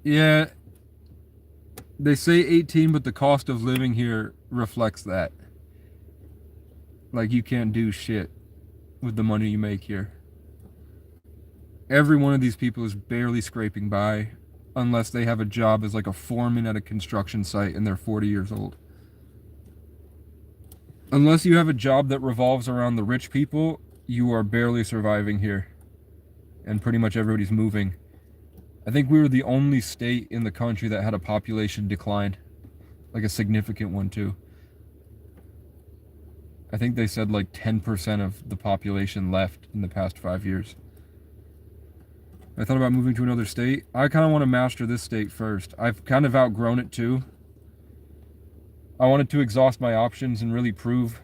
Yeah, they say 18, but the cost of living here reflects that. Like, you can't do shit with the money you make here. Every one of these people is barely scraping by, unless they have a job as like a foreman at a construction site and they're 40 years old. Unless you have a job that revolves around the rich people, you are barely surviving here. And pretty much everybody's moving. I think we were the only state in the country that had a population decline. Like a significant one, too. I think they said like 10% of the population left in the past 5 years. I thought about moving to another state. I kind of want to master this state first. I've kind of outgrown it, too. I wanted to exhaust my options and really prove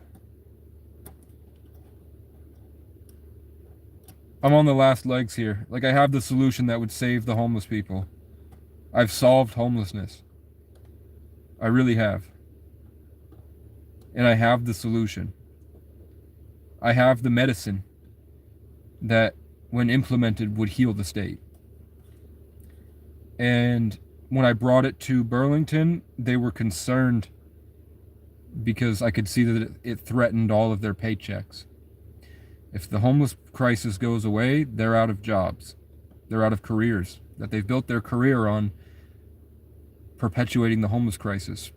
I'm on the last legs here. Like, I have the solution that would save the homeless people. I've solved homelessness. I really have. And I have the solution. I have the medicine that, when implemented, would heal the state. And when I brought it to Burlington, they were concerned because I could see that it threatened all of their paychecks. If the homeless crisis goes away, they're out of jobs. They're out of careers that they've built their career on perpetuating the homeless crisis,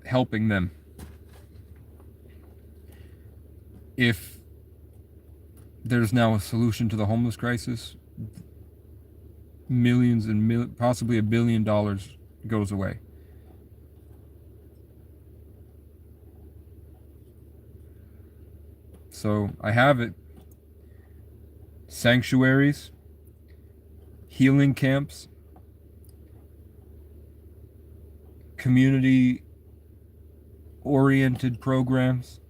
helping them. If there's now a solution to the homeless crisis, millions and possibly $1 billion goes away. So I have it. Sanctuaries, healing camps, community oriented programs,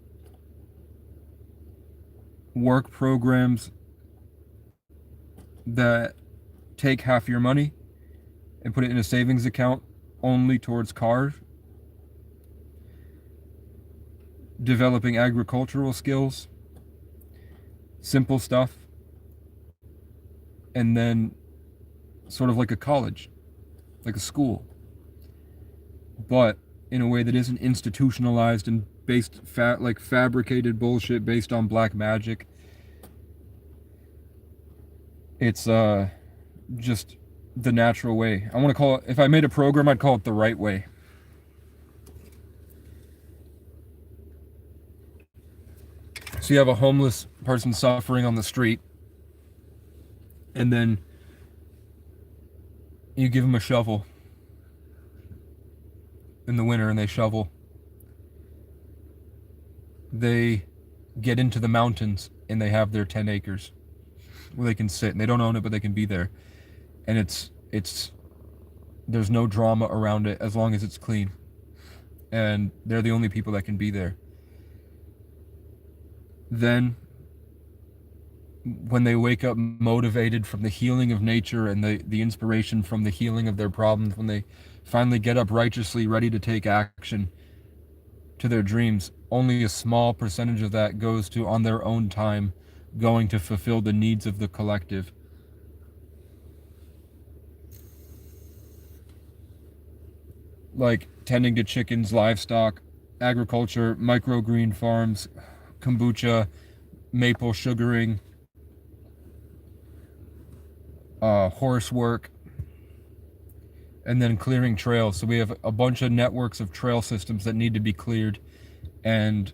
work programs that take half your money and put it in a savings account only towards cars, developing agricultural skills, simple stuff, and then sort of like a college, like a school, but in a way that isn't institutionalized and based like fabricated bullshit based on black magic. It's just the natural way. I want to call it, if I made a program, I'd call it the right way. So you have a homeless person suffering on the street, and then you give them a shovel in the winter and they shovel. They get into the mountains and they have their 10 acres where they can sit, and they don't own it, but they can be there. And it's there's no drama around it as long as it's clean. And they're the only people that can be there. Then when they wake up motivated from the healing of nature and the inspiration from the healing of their problems, when they finally get up righteously ready to take action to their dreams, only a small percentage of that goes to, on their own time, going to fulfill the needs of the collective. Like tending to chickens, livestock, agriculture, microgreen farms, kombucha, maple sugaring, horse work, and then clearing trails. So we have a bunch of networks of trail systems that need to be cleared, and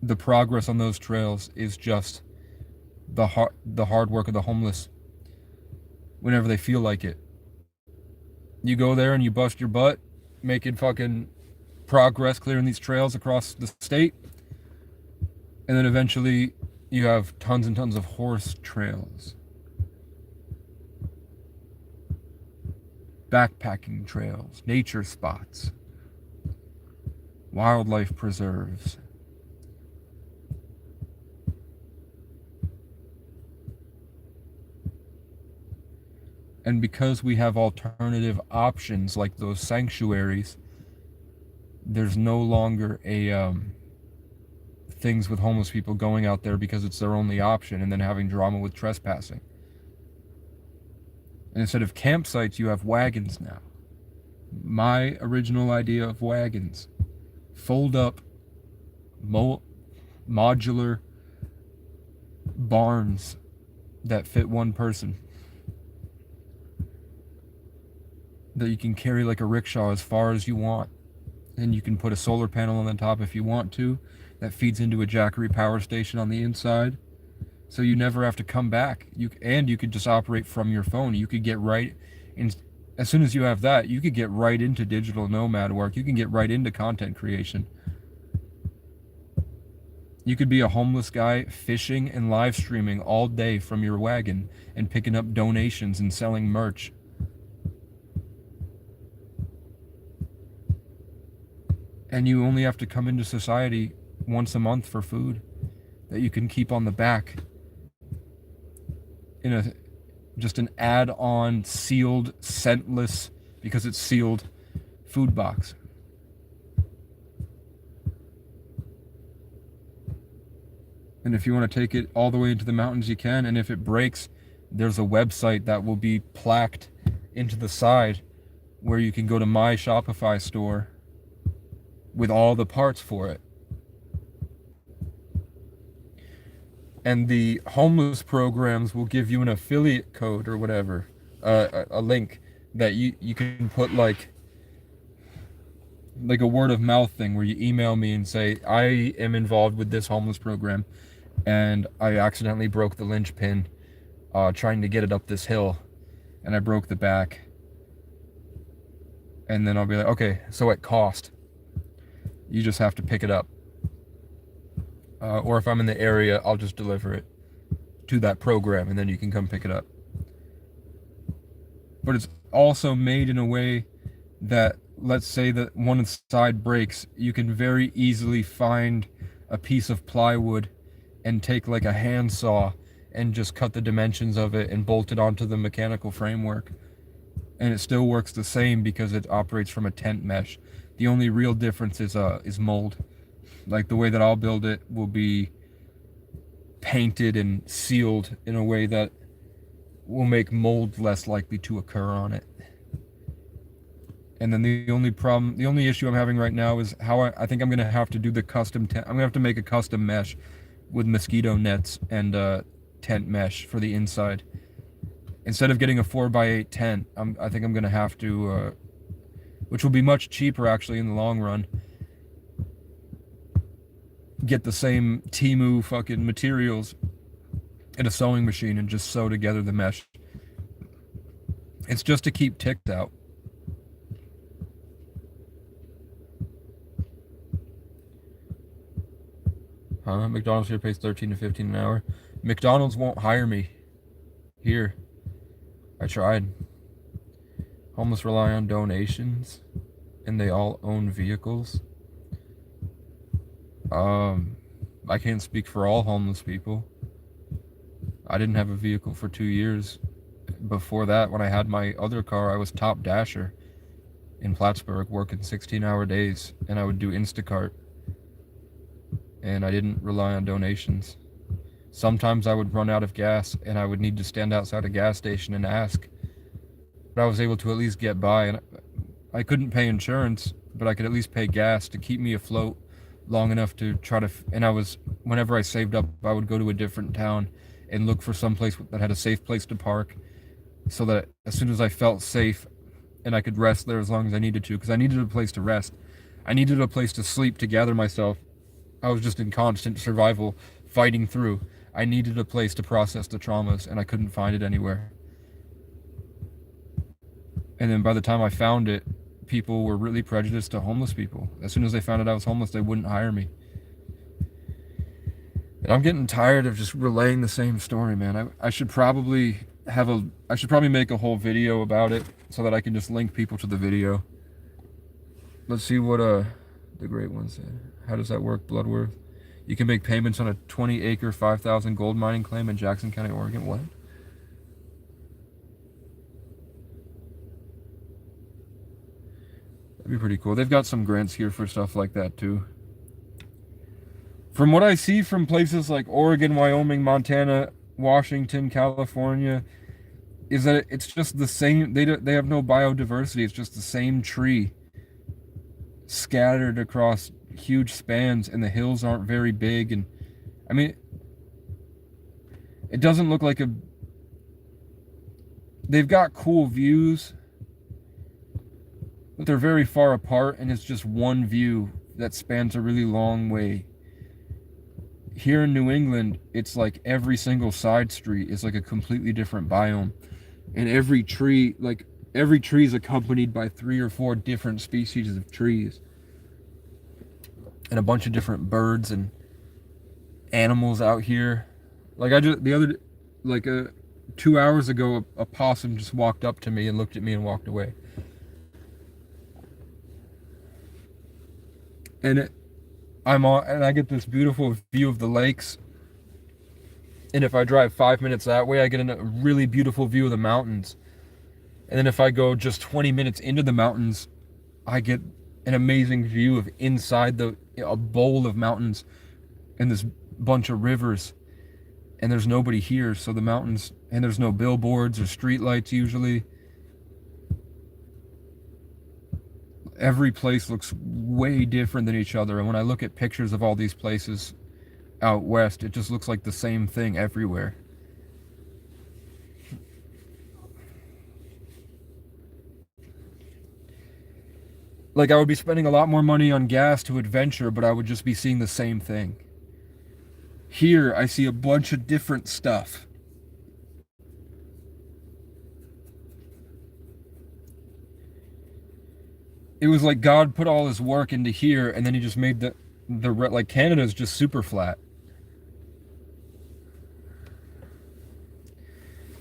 the progress on those trails is just the hard work of the homeless whenever they feel like it. You go there and you bust your butt making fucking progress clearing these trails across the state, and then eventually you have tons and tons of horse trails, backpacking trails, nature spots, wildlife preserves. And because we have alternative options like those sanctuaries, there's no longer a things with homeless people going out there because it's their only option and then having drama with trespassing. And instead of campsites, you have wagons now. My original idea of wagons: fold up modular barns that fit one person, that you can carry like a rickshaw as far as you want, and you can put a solar panel on the top if you want to, that feeds into a Jackery power station on the inside, so you never have to come back. You could just operate from your phone. You could get right in, as soon as you have that, you could get right into digital nomad work. You can get right into content creation. You could be a homeless guy fishing and live streaming all day from your wagon and picking up donations and selling merch. And you only have to come into society once a month for food that you can keep on the back in a just an add-on sealed, scentless, because it's sealed, food box. And if you want to take it all the way into the mountains, you can. And if it breaks, there's a website that will be plaqued into the side where you can go to my Shopify store with all the parts for it. And the homeless programs will give you an affiliate code or whatever, a link that you can put like a word of mouth thing where you email me and say, I am involved with this homeless program and I accidentally broke the linchpin trying to get it up this hill and I broke the back. And then I'll be like, okay, so at cost, you just have to pick it up. Or if I'm in the area, I'll just deliver it to that program and then you can come pick it up. But it's also made in a way that, let's say that one side breaks, you can very easily find a piece of plywood and take like a handsaw and just cut the dimensions of it and bolt it onto the mechanical framework. And it still works the same because it operates from a tent mesh. The only real difference is mold. Like the way that I'll build it will be painted and sealed in a way that will make mold less likely to occur on it. And then the only issue I'm having right now is how I think I'm going to have to do the custom tent. I'm going to have to make a custom mesh with mosquito nets and tent mesh for the inside. Instead of getting a 4x8 tent, I think I'm going to have to, which will be much cheaper actually in the long run, get the same Temu fucking materials in a sewing machine and just sew together the mesh. It's just to keep ticks out. McDonald's here pays $13 to $15 an hour. McDonald's won't hire me here. I tried. Homeless rely on donations, and they all own vehicles. I can't speak for all homeless people. I didn't have a vehicle for 2 years. Before that, when I had my other car, I was top dasher in Plattsburgh, working 16-hour days, and I would do Instacart. And I didn't rely on donations. Sometimes I would run out of gas and I would need to stand outside a gas station and ask. But I was able to at least get by, and I couldn't pay insurance, but I could at least pay gas to keep me afloat long enough to try to, and whenever I saved up, I would go to a different town and look for some place that had a safe place to park so that as soon as I felt safe and I could rest there as long as I needed to, because I needed a place to rest. I needed a place to sleep, to gather myself. I was just in constant survival, fighting through. I needed a place to process the traumas, and I couldn't find it anywhere. And then by the time I found it, people were really prejudiced to homeless people. As soon as they found out I was homeless, they wouldn't hire me. And I'm getting tired of just relaying the same story, man. I should probably make a whole video about it so that I can just link people to the video. Let's see what the great one said. How does that work, Bloodworth? You can make payments on a 20-acre, 5,000 gold mining claim in Jackson County, Oregon. What? That'd be pretty cool. They've got some grants here for stuff like that, too. From what I see from places like Oregon, Wyoming, Montana, Washington, California, is that it's just the same. They have no biodiversity. It's just the same tree scattered across huge spans, and the hills aren't very big. And I mean, it doesn't look like they've got cool views, but they're very far apart, and it's just one view that spans a really long way. Here in New England, it's like every single side street is like a completely different biome, and every tree is accompanied by 3 or 4 different species of trees and a bunch of different birds and animals out here. Like 2 hours ago, a possum just walked up to me and looked at me and walked away. And I get this beautiful view of the lakes And if I drive 5 minutes that way, I get a really beautiful view of the mountains. And then if I go just 20 minutes into the mountains, I get an amazing view of inside a bowl of mountains and this bunch of rivers. And there's nobody here, so the mountains, and there's no billboards or streetlights usually. Every place looks way different than each other, and when I look at pictures of all these places out west, it just looks like the same thing everywhere. Like, I would be spending a lot more money on gas to adventure, but I would just be seeing the same thing. Here, I see a bunch of different stuff. It was like God put all his work into here, and then he just made like, Canada's just super flat.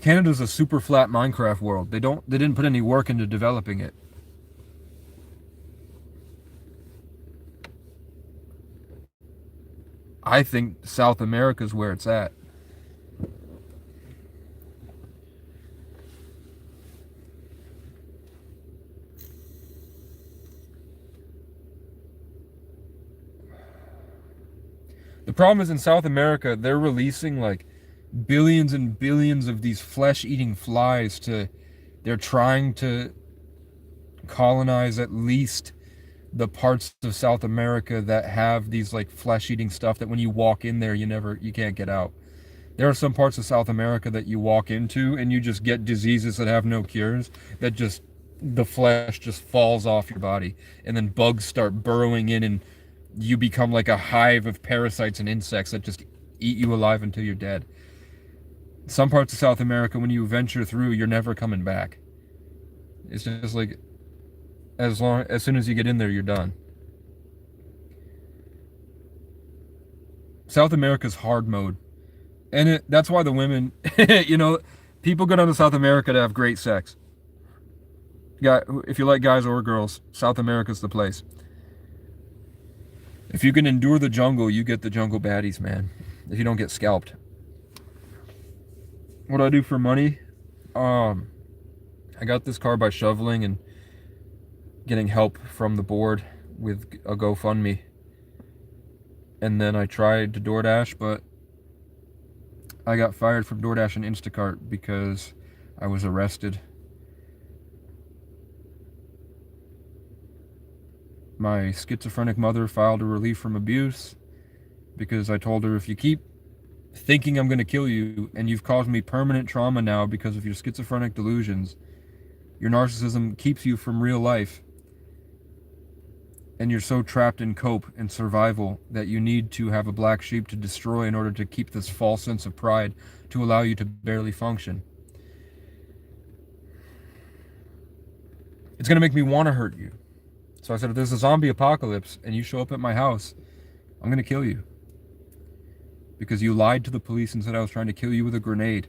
Canada's a super flat Minecraft world. They didn't put any work into developing it. I think South America's where it's at. The problem is in South America, they're releasing like billions and billions of these flesh-eating flies they're trying to colonize at least the parts of South America that have these like flesh-eating stuff that when you walk in there, you can't get out. There are some parts of South America that you walk into and you just get diseases that have no cures, that just, the flesh just falls off your body, and then bugs start burrowing in, and you become like a hive of parasites and insects that just eat you alive until you're dead. Some parts of South America, when you venture through, you're never coming back. It's just like, as soon as you get in there, you're done. South America's hard mode. And that's why the women, people go down to South America to have great sex. If you like guys or girls, South America's the place. If you can endure the jungle, you get the jungle baddies, man. If you don't get scalped. What do I do for money? I got this car by shoveling and getting help from the board with a GoFundMe. And then I tried to DoorDash, but I got fired from DoorDash and Instacart because I was arrested. My schizophrenic mother filed a relief from abuse because I told her, if you keep thinking I'm going to kill you and you've caused me permanent trauma now because of your schizophrenic delusions, your narcissism keeps you from real life, and you're so trapped in cope and survival that you need to have a black sheep to destroy in order to keep this false sense of pride to allow you to barely function. It's going to make me want to hurt you. So I said, if there's a zombie apocalypse and you show up at my house, I'm going to kill you. Because you lied to the police and said I was trying to kill you with a grenade.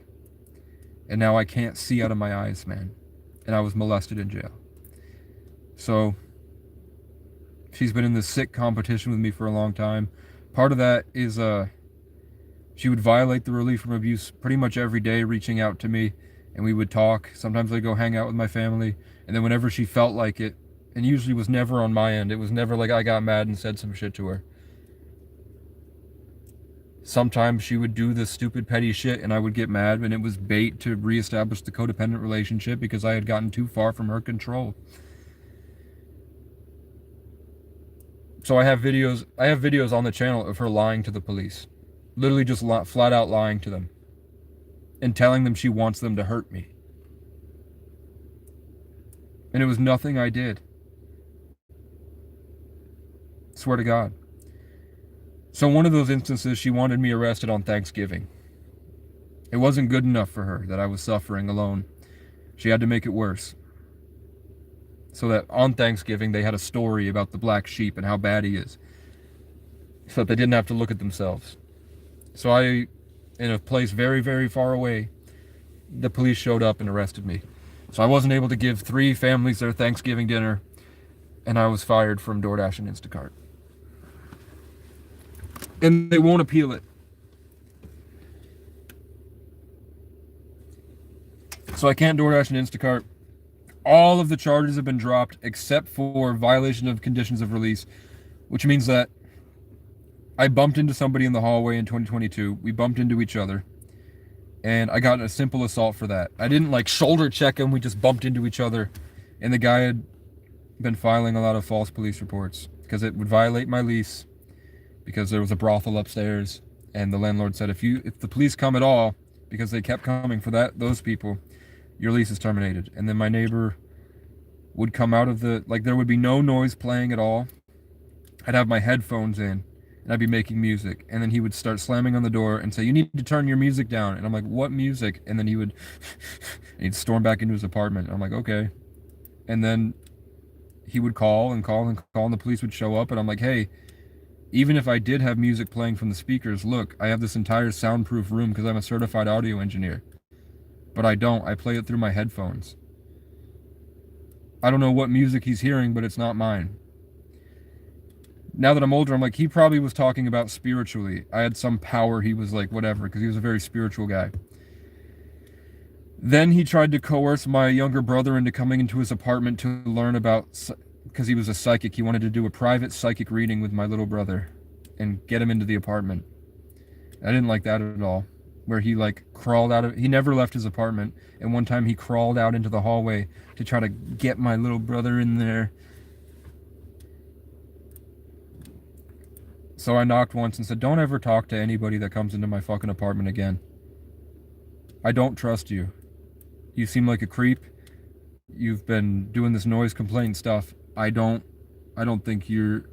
And now I can't see out of my eyes, man. And I was molested in jail. So she's been in this sick competition with me for a long time. Part of that is she would violate the relief from abuse pretty much every day, reaching out to me, and we would talk. Sometimes I'd go hang out with my family, and then whenever she felt like it, and usually was never on my end, it was never like I got mad and said some shit to her. Sometimes she would do this stupid petty shit and I would get mad, and it was bait to reestablish the codependent relationship because I had gotten too far from her control. So I have videos on the channel of her lying to the police. Literally just flat out lying to them. And telling them she wants them to hurt me. And it was nothing I did. Swear to God. So one of those instances, she wanted me arrested on Thanksgiving. It wasn't good enough for her that I was suffering alone. She had to make it worse. So that on Thanksgiving, they had a story about the black sheep and how bad he is. So that they didn't have to look at themselves. So in a place very, very far away, the police showed up and arrested me. So I wasn't able to give 3 families their Thanksgiving dinner, and I was fired from DoorDash and Instacart. And they won't appeal it. So I can't DoorDash and Instacart. All of the charges have been dropped except for violation of conditions of release, which means that I bumped into somebody in the hallway in 2022. We bumped into each other, and I got a simple assault for that. I didn't like shoulder check him. We just bumped into each other, and the guy had been filing a lot of false police reports because it would violate my lease, because there was a brothel upstairs, and the landlord said if the police come at all, because they kept coming for those people, your lease is terminated. And then my neighbor would come out of there would be no noise playing at all. I'd have my headphones in, and I'd be making music, and then he would start slamming on the door and say, you need to turn your music down. And I'm like, what music? And then he'd storm back into his apartment. I'm like, okay. And then he would call and call and call, and the police would show up, and I'm like, hey, even if I did have music playing from the speakers, look, I have this entire soundproof room because I'm a certified audio engineer. But I don't. I play it through my headphones. I don't know what music he's hearing, but it's not mine. Now that I'm older, I'm like, he probably was talking about spiritually. I had some power. He was like, whatever, because he was a very spiritual guy. Then he tried to coerce my younger brother into coming into his apartment to learn about, because he was a psychic. He wanted to do a private psychic reading with my little brother and get him into the apartment. I didn't like that at all. Where he crawled out of, he never left his apartment, and one time he crawled out into the hallway to try to get my little brother in there. So I knocked once and said, don't ever talk to anybody that comes into my fucking apartment again. I don't trust you. You seem like a creep. You've been doing this noise complaint stuff. I don't think you're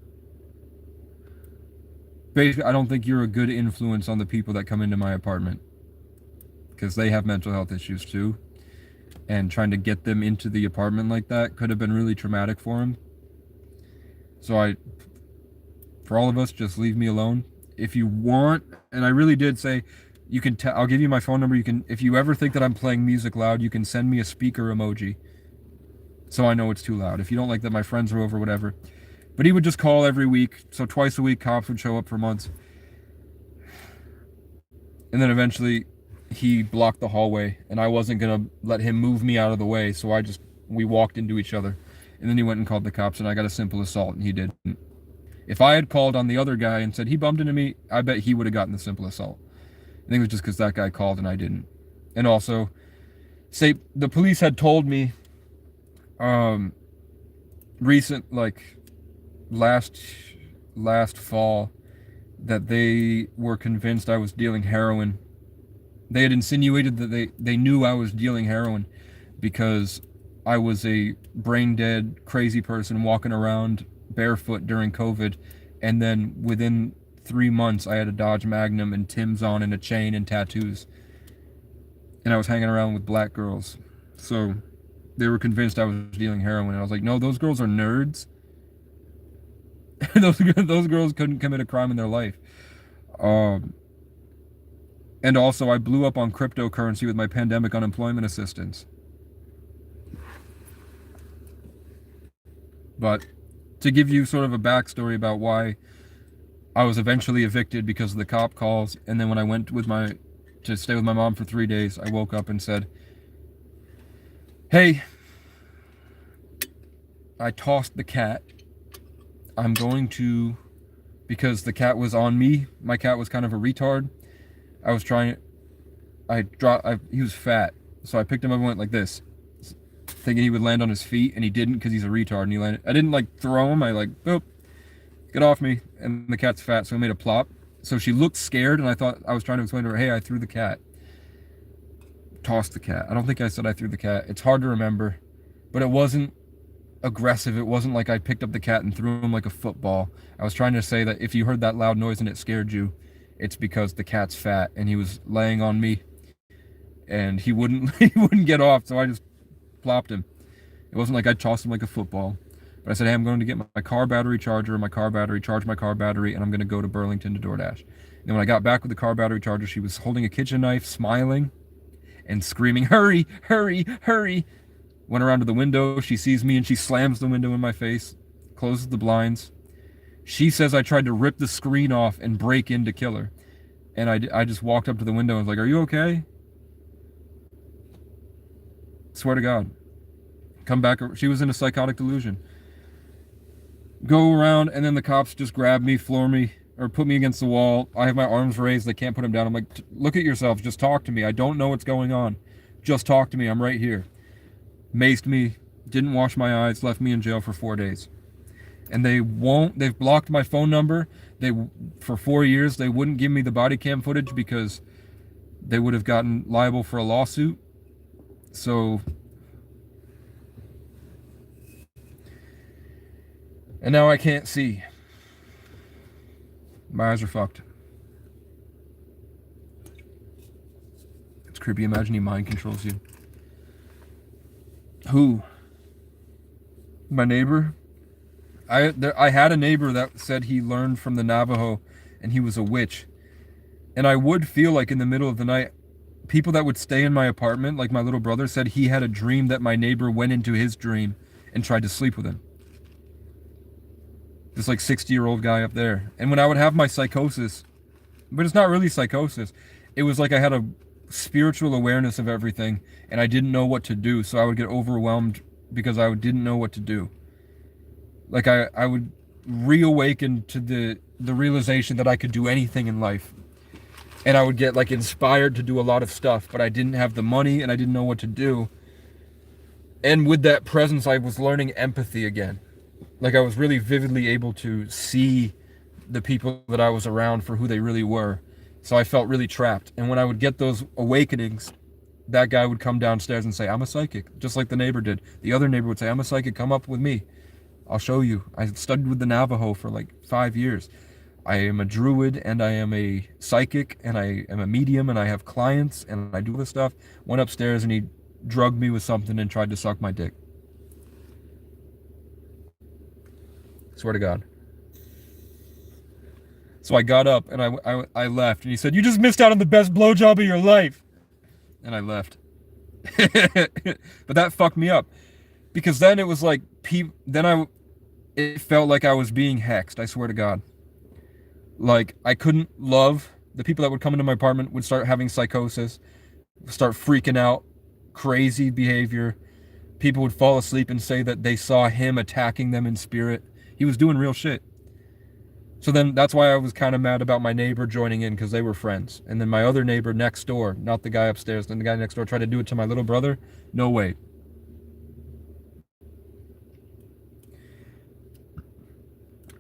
a good influence on the people that come into my apartment, because they have mental health issues too, and trying to get them into the apartment like that could have been really traumatic for them. So for all of us, just leave me alone. If you want, and I really did say, you can I'll give you my phone number. You can, if you ever think that I'm playing music loud, you can send me a speaker emoji so I know it's too loud. If you don't like that my friends are over, whatever. But he would just call every week. So twice a week, cops would show up for months. And then eventually he blocked the hallway, and I wasn't going to let him move me out of the way. So we walked into each other, and then he went and called the cops, and I got a simple assault, and he didn't. If I had called on the other guy and said he bumped into me, I bet he would have gotten the simple assault. I think it was just because that guy called and I didn't. And also, the police had told me last fall that they were convinced I was dealing heroin. They had insinuated that they knew I was dealing heroin because I was a brain dead crazy person walking around barefoot during COVID, and then within 3 months I had a Dodge Magnum and Tim's on and a chain and tattoos, and I was hanging around with black girls. So they were convinced I was dealing heroin, and I was like, no, those girls are nerds. those girls couldn't commit a crime in their life. And also, I blew up on cryptocurrency with my pandemic unemployment assistance. But to give you sort of a backstory about why I was eventually evicted because of the cop calls, and then when I went to stay with my mom for 3 days, I woke up and said, hey, I tossed the cat. I'm going to, because the cat was on me. My cat was kind of a retard. He was fat, so I picked him up and went like this, thinking he would land on his feet, and he didn't because he's a retard, and he landed. I didn't throw him, boop, get off me, and the cat's fat, so I made a plop. So she looked scared, and I thought I was trying to explain to her, hey, I threw the cat. Tossed the cat. I don't think I said I threw the cat. It's hard to remember, but it wasn't aggressive. It wasn't like I picked up the cat and threw him like a football. I was trying to say that if you heard that loud noise and it scared you, it's because the cat's fat and he was laying on me and he wouldn't get off, so I just plopped him. It wasn't like I tossed him like a football. But I said, hey, I'm going to get my car battery charger and charge my car battery, and I'm going to go to Burlington to DoorDash. And when I got back with the car battery charger, she was holding a kitchen knife, smiling and screaming, hurry, hurry, hurry. Went around to the window. She sees me and she slams the window in my face, closes the blinds. She says I tried to rip the screen off and break in to kill her. And I just walked up to the window and was like, are you okay? Swear to God. Come back. She was in a psychotic delusion. Go around, and then the cops just grab me, floor me, or put me against the wall. I have my arms raised. They can't put them down. I'm like, look at yourself. Just talk to me. I don't know what's going on. Just talk to me. I'm right here. Maced me. Didn't wash my eyes. Left me in jail for 4 days. And they've blocked my phone number. For 4 years, they wouldn't give me the body cam footage because they would have gotten liable for a lawsuit. So, and now I can't see. My eyes are fucked. It's creepy. Imagine he mind controls you. Who? My neighbor? I had a neighbor that said he learned from the Navajo and he was a witch. And I would feel like in the middle of the night, people that would stay in my apartment, like my little brother, said he had a dream that my neighbor went into his dream and tried to sleep with him. This like 60-year-old guy up there. And when I would have my psychosis, but it's not really psychosis, it was like I had a spiritual awareness of everything and I didn't know what to do. So I would get overwhelmed because I didn't know what to do. Like I would reawaken to the realization that I could do anything in life. And I would get like inspired to do a lot of stuff, but I didn't have the money and I didn't know what to do. And with that presence, I was learning empathy again. Like I was really vividly able to see the people that I was around for who they really were. So I felt really trapped. And when I would get those awakenings, that guy would come downstairs and say, I'm a psychic, just like the neighbor did. The other neighbor would say, I'm a psychic, come up with me. I'll show you. I studied with the Navajo for like 5 years. I am a druid and I am a psychic and I am a medium and I have clients and I do this stuff. Went upstairs and he drugged me with something and tried to suck my dick. Swear to God. So I got up and I left and he said, you just missed out on the best blowjob of your life. And I left. But that fucked me up. Because then it was like, it felt like I was being hexed, I swear to God. Like, I couldn't love. The people that would come into my apartment would start having psychosis, start freaking out, crazy behavior. People would fall asleep and say that they saw him attacking them in spirit. He was doing real shit. So then that's why I was kind of mad about my neighbor joining in, because they were friends. And then my other neighbor next door, not the guy upstairs, then the guy next door tried to do it to my little brother. No way.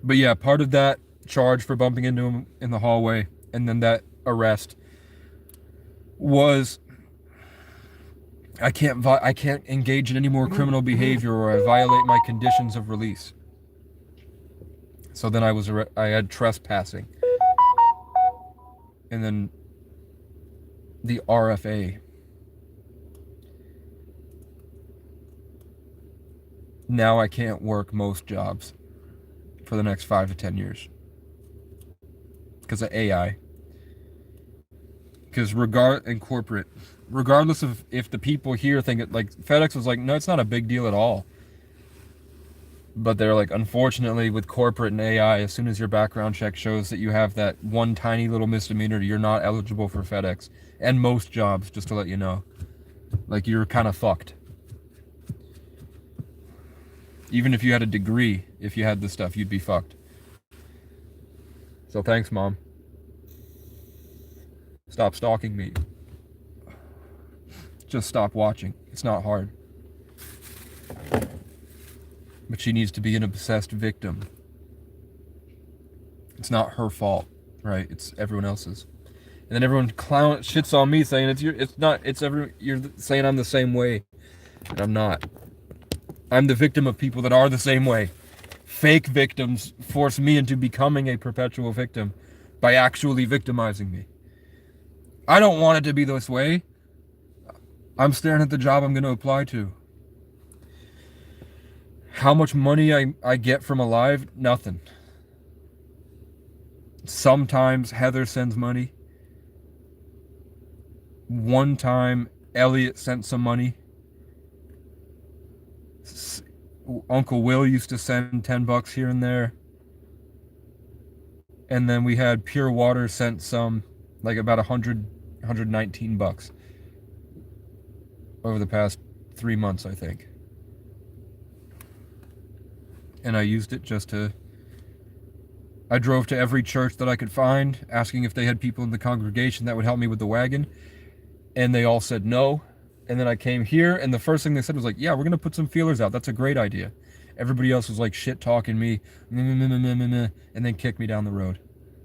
But yeah, part of that charge for bumping into him in the hallway and then that arrest was I can't engage in any more criminal behavior or I violate my conditions of release. So then I had trespassing. And then the RFA. Now I can't work most jobs for the next 5 to 10 years because of AI. Because regardless of if the people here think it, like FedEx was like, no, it's not a big deal at all. But they're like, unfortunately, with corporate and AI, as soon as your background check shows that you have that one tiny little misdemeanor, you're not eligible for FedEx and most jobs, just to let you know. Like, you're kind of fucked. Even if you had a degree, if you had this stuff, you'd be fucked. So thanks, Mom. Stop stalking me. Just stop watching. It's not hard. But she needs to be an obsessed victim. It's not her fault, right? It's everyone else's. And then everyone shits on me saying you're saying I'm the same way. And I'm not. I'm the victim of people that are the same way. Fake victims force me into becoming a perpetual victim by actually victimizing me. I don't want it to be this way. I'm staring at the job I'm going to apply to. How much money I get from Alive? Nothing. Sometimes Heather sends money. One time Elliot sent some money. Uncle Will used to send $10 here and there. And then we had Pure Water sent some, like about $119 over the past 3 months, I think. And I used it just to... I drove to every church that I could find, asking if they had people in the congregation that would help me with the wagon. And they all said no. And then I came here, and the first thing they said was like, yeah, we're going to put some feelers out. That's a great idea. Everybody else was like shit-talking me, and then kicked me down the road.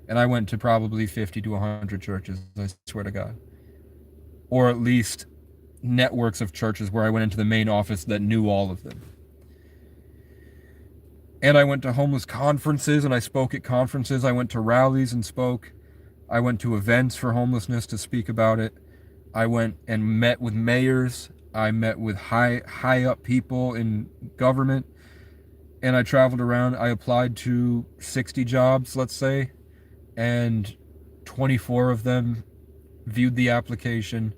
And I went to probably 50 to 100 churches, I swear to God. Or at least networks of churches where I went into the main office that knew all of them. And I went to homeless conferences, and I spoke at conferences. I went to rallies and spoke. I went to events for homelessness to speak about it. I went and met with mayors. I met with high up people in government. And I traveled around. I applied to 60 jobs, let's say. And 24 of them viewed the application.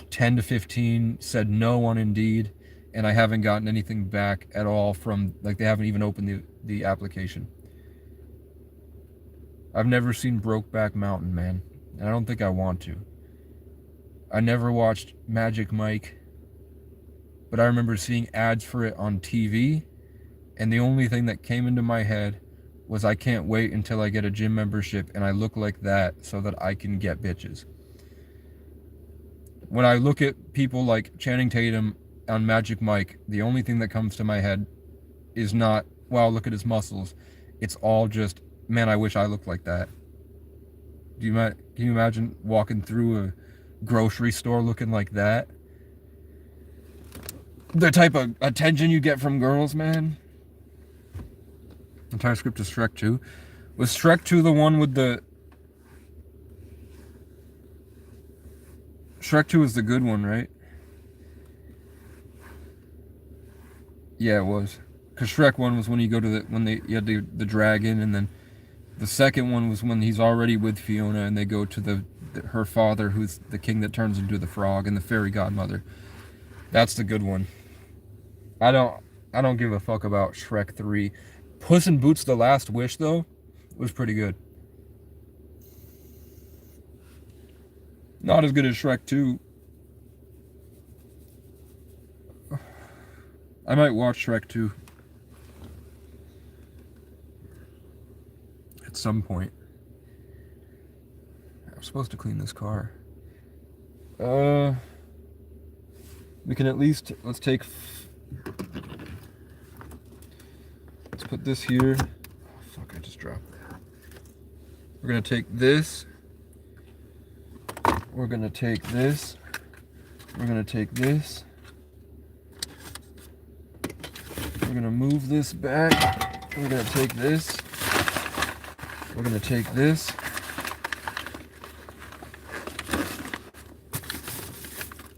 10 to 15 said no on Indeed. And I haven't gotten anything back at all from, like, they haven't even opened the application. I've never seen Brokeback Mountain, man. And I don't think I want to. I never watched Magic Mike. But I remember seeing ads for it on TV. And the only thing that came into my head was I can't wait until I get a gym membership and I look like that so that I can get bitches. When I look at people like Channing Tatum on Magic Mike, the only thing that comes to my head is not, wow, look at his muscles. It's all just, man, I wish I looked like that. Can you imagine walking through a grocery store looking like that? The type of attention you get from girls, man. Entire script is Shrek 2. Was Shrek 2 the one with the... Shrek 2 is the good one, right? Yeah, it was. Because Shrek 1 was when you go to you had the dragon, and then the second one was when he's already with Fiona and they go to her father, who's the king that turns into the frog, and the fairy godmother. That's the good one. I don't give a fuck about Shrek 3. Puss in Boots: The Last Wish, though, was pretty good. Not as good as Shrek 2. I might watch Shrek 2 at some point. I'm supposed to clean this car. We can at least, let's put this here. Oh, fuck, I just dropped that. We're gonna take this. We're gonna take this. We're gonna take this. We're gonna move this back. We're gonna take this. We're gonna take this.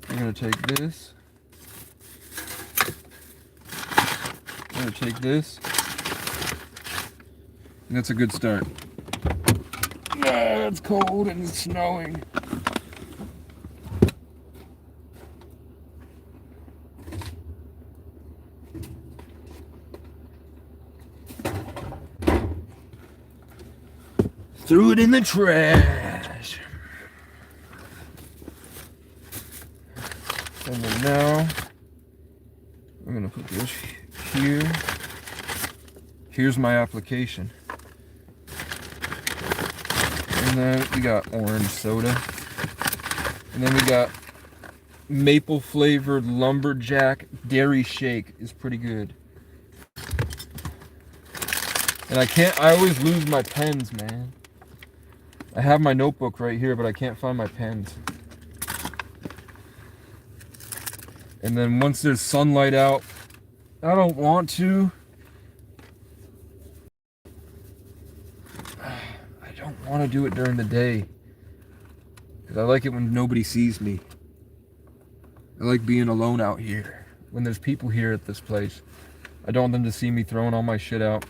We're gonna take this. We're gonna take this. And that's a good start. Yeah, it's cold and it's snowing. Threw it in the trash. And then now, I'm gonna put this here. Here's my application. And then we got orange soda. And then we got maple flavored lumberjack dairy shake is pretty good. And I always lose my pens, man. I have my notebook right here, but I can't find my pens. And then once there's sunlight out, I don't want to. I don't want to do it during the day. Because I like it when nobody sees me. I like being alone out here. When there's people here at this place. I don't want them to see me throwing all my shit out.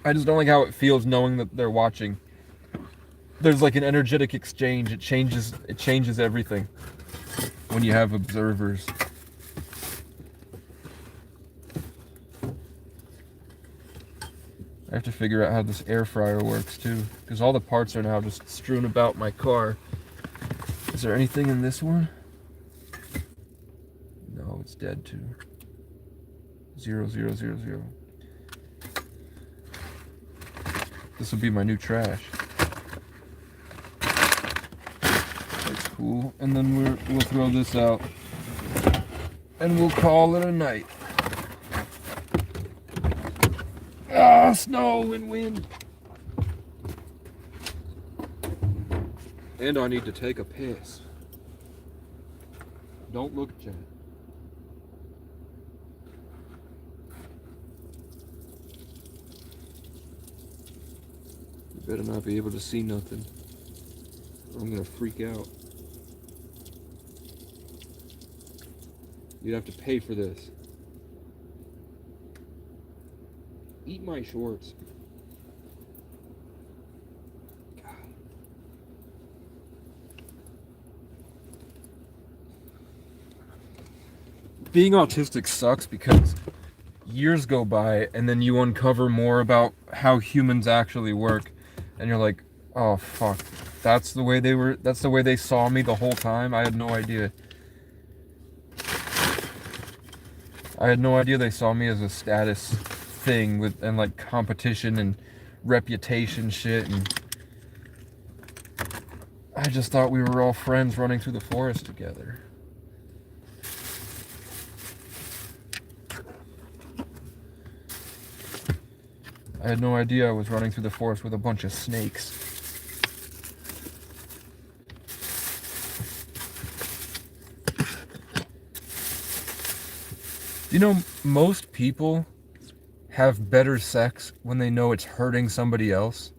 I just don't like how it feels knowing that they're watching. There's like an energetic exchange. It changes everything when you have observers. I have to figure out how this air fryer works too, because all the parts are now just strewn about my car. Is there anything in this one? it's dead too. 0, 0, 0, 0. This will be my new trash. That's cool. And then we'll throw this out. And we'll call it a night. Ah, snow and wind. And I need to take a piss. Don't look, Jen. You better not be able to see nothing, or I'm gonna freak out. You'd have to pay for this. Eat my shorts. God. Being autistic sucks because years go by and then you uncover more about how humans actually work, and you're like, oh fuck, that's the way they saw me the whole time. I had no idea. They saw me as a status thing and like competition and reputation shit, and I just thought we were all friends running through the forest together. I had no idea I was running through the forest with a bunch of snakes. You know, most people have better sex when they know it's hurting somebody else.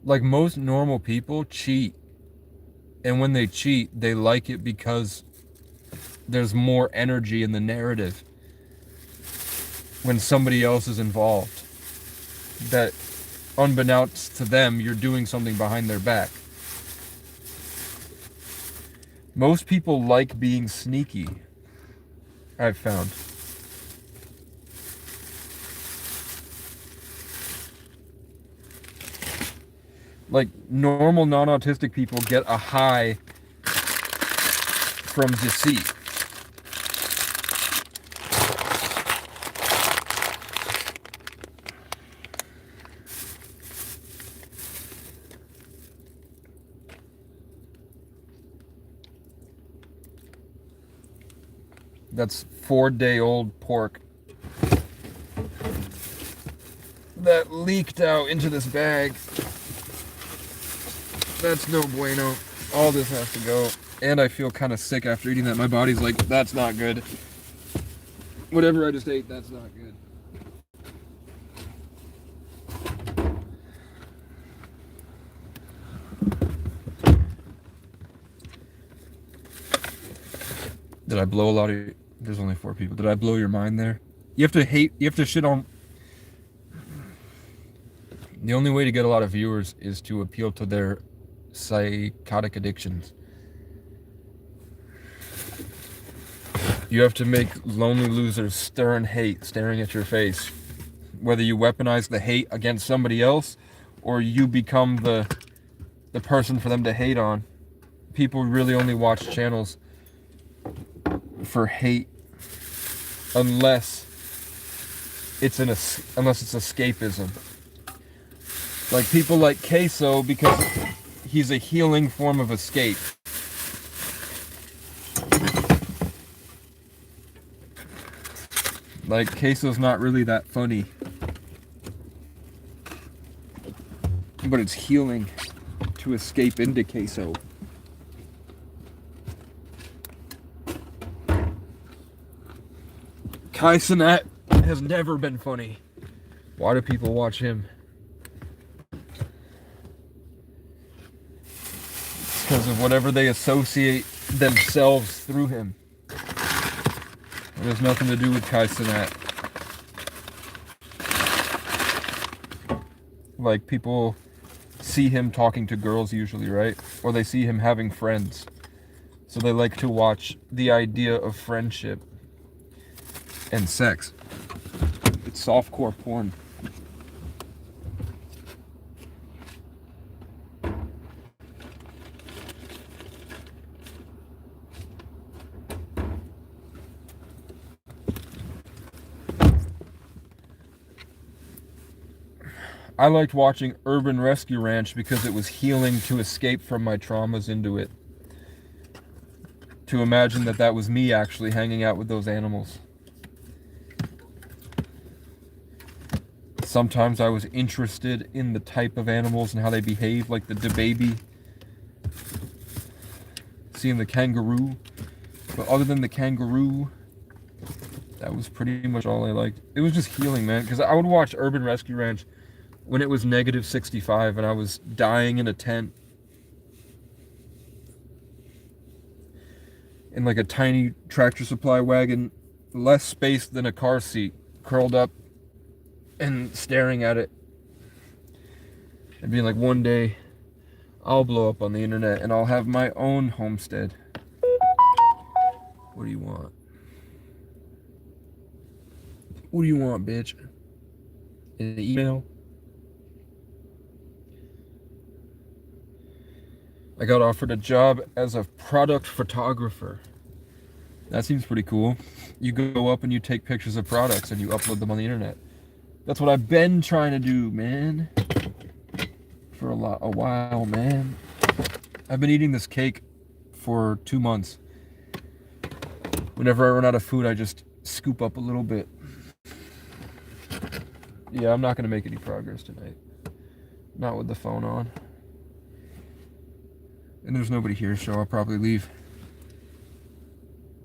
Like, most normal people cheat. And when they cheat, they like it because there's more energy in the narrative when somebody else is involved. That, unbeknownst to them, you're doing something behind their back. Most people like being sneaky, I've found. Like, normal non-autistic people get a high from deceit. That's 4-day-old pork that leaked out into this bag. That's no bueno. All this has to go. And I feel kind of sick after eating that. My body's like, that's not good. Whatever I just ate, that's not good. Did I blow a lot of... There's only 4 people. Did I blow your mind there? You have to shit on... The only way to get a lot of viewers is to appeal to their psychotic addictions. You have to make lonely losers stir in hate staring at your face. Whether you weaponize the hate against somebody else or you become the person for them to hate on. People really only watch channels for hate unless it's escapism. Like people like Queso because he's a healing form of escape. Like, Queso's not really that funny. But it's healing to escape into Queso. Kai Cenat has never been funny. Why do people watch him? It's because of whatever they associate themselves through him. It has nothing to do with Kai Cenat. Like, people see him talking to girls usually, right? Or they see him having friends. So they like to watch the idea of friendship and sex. It's softcore porn. I liked watching Urban Rescue Ranch because it was healing to escape from my traumas into it. To imagine that that was me actually hanging out with those animals. Sometimes I was interested in the type of animals and how they behave, like the baby. Seeing the kangaroo. But other than the kangaroo, that was pretty much all I liked. It was just healing, man. Because I would watch Urban Rescue Ranch when it was negative 65 and I was dying in a tent. In like a tiny Tractor Supply wagon, less space than a car seat, curled up and staring at it. And being like, one day, I'll blow up on the internet and I'll have my own homestead. What do you want? What do you want, bitch? An email? I got offered a job as a product photographer. That seems pretty cool. You go up and you take pictures of products and you upload them on the internet. That's what I've been trying to do, man. For a while, man. I've been eating this cake for 2 months. Whenever I run out of food, I just scoop up a little bit. Yeah, I'm not going to make any progress tonight. Not with the phone on. And there's nobody here, so I'll probably leave.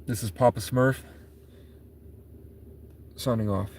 This is Papa Smurf, signing off.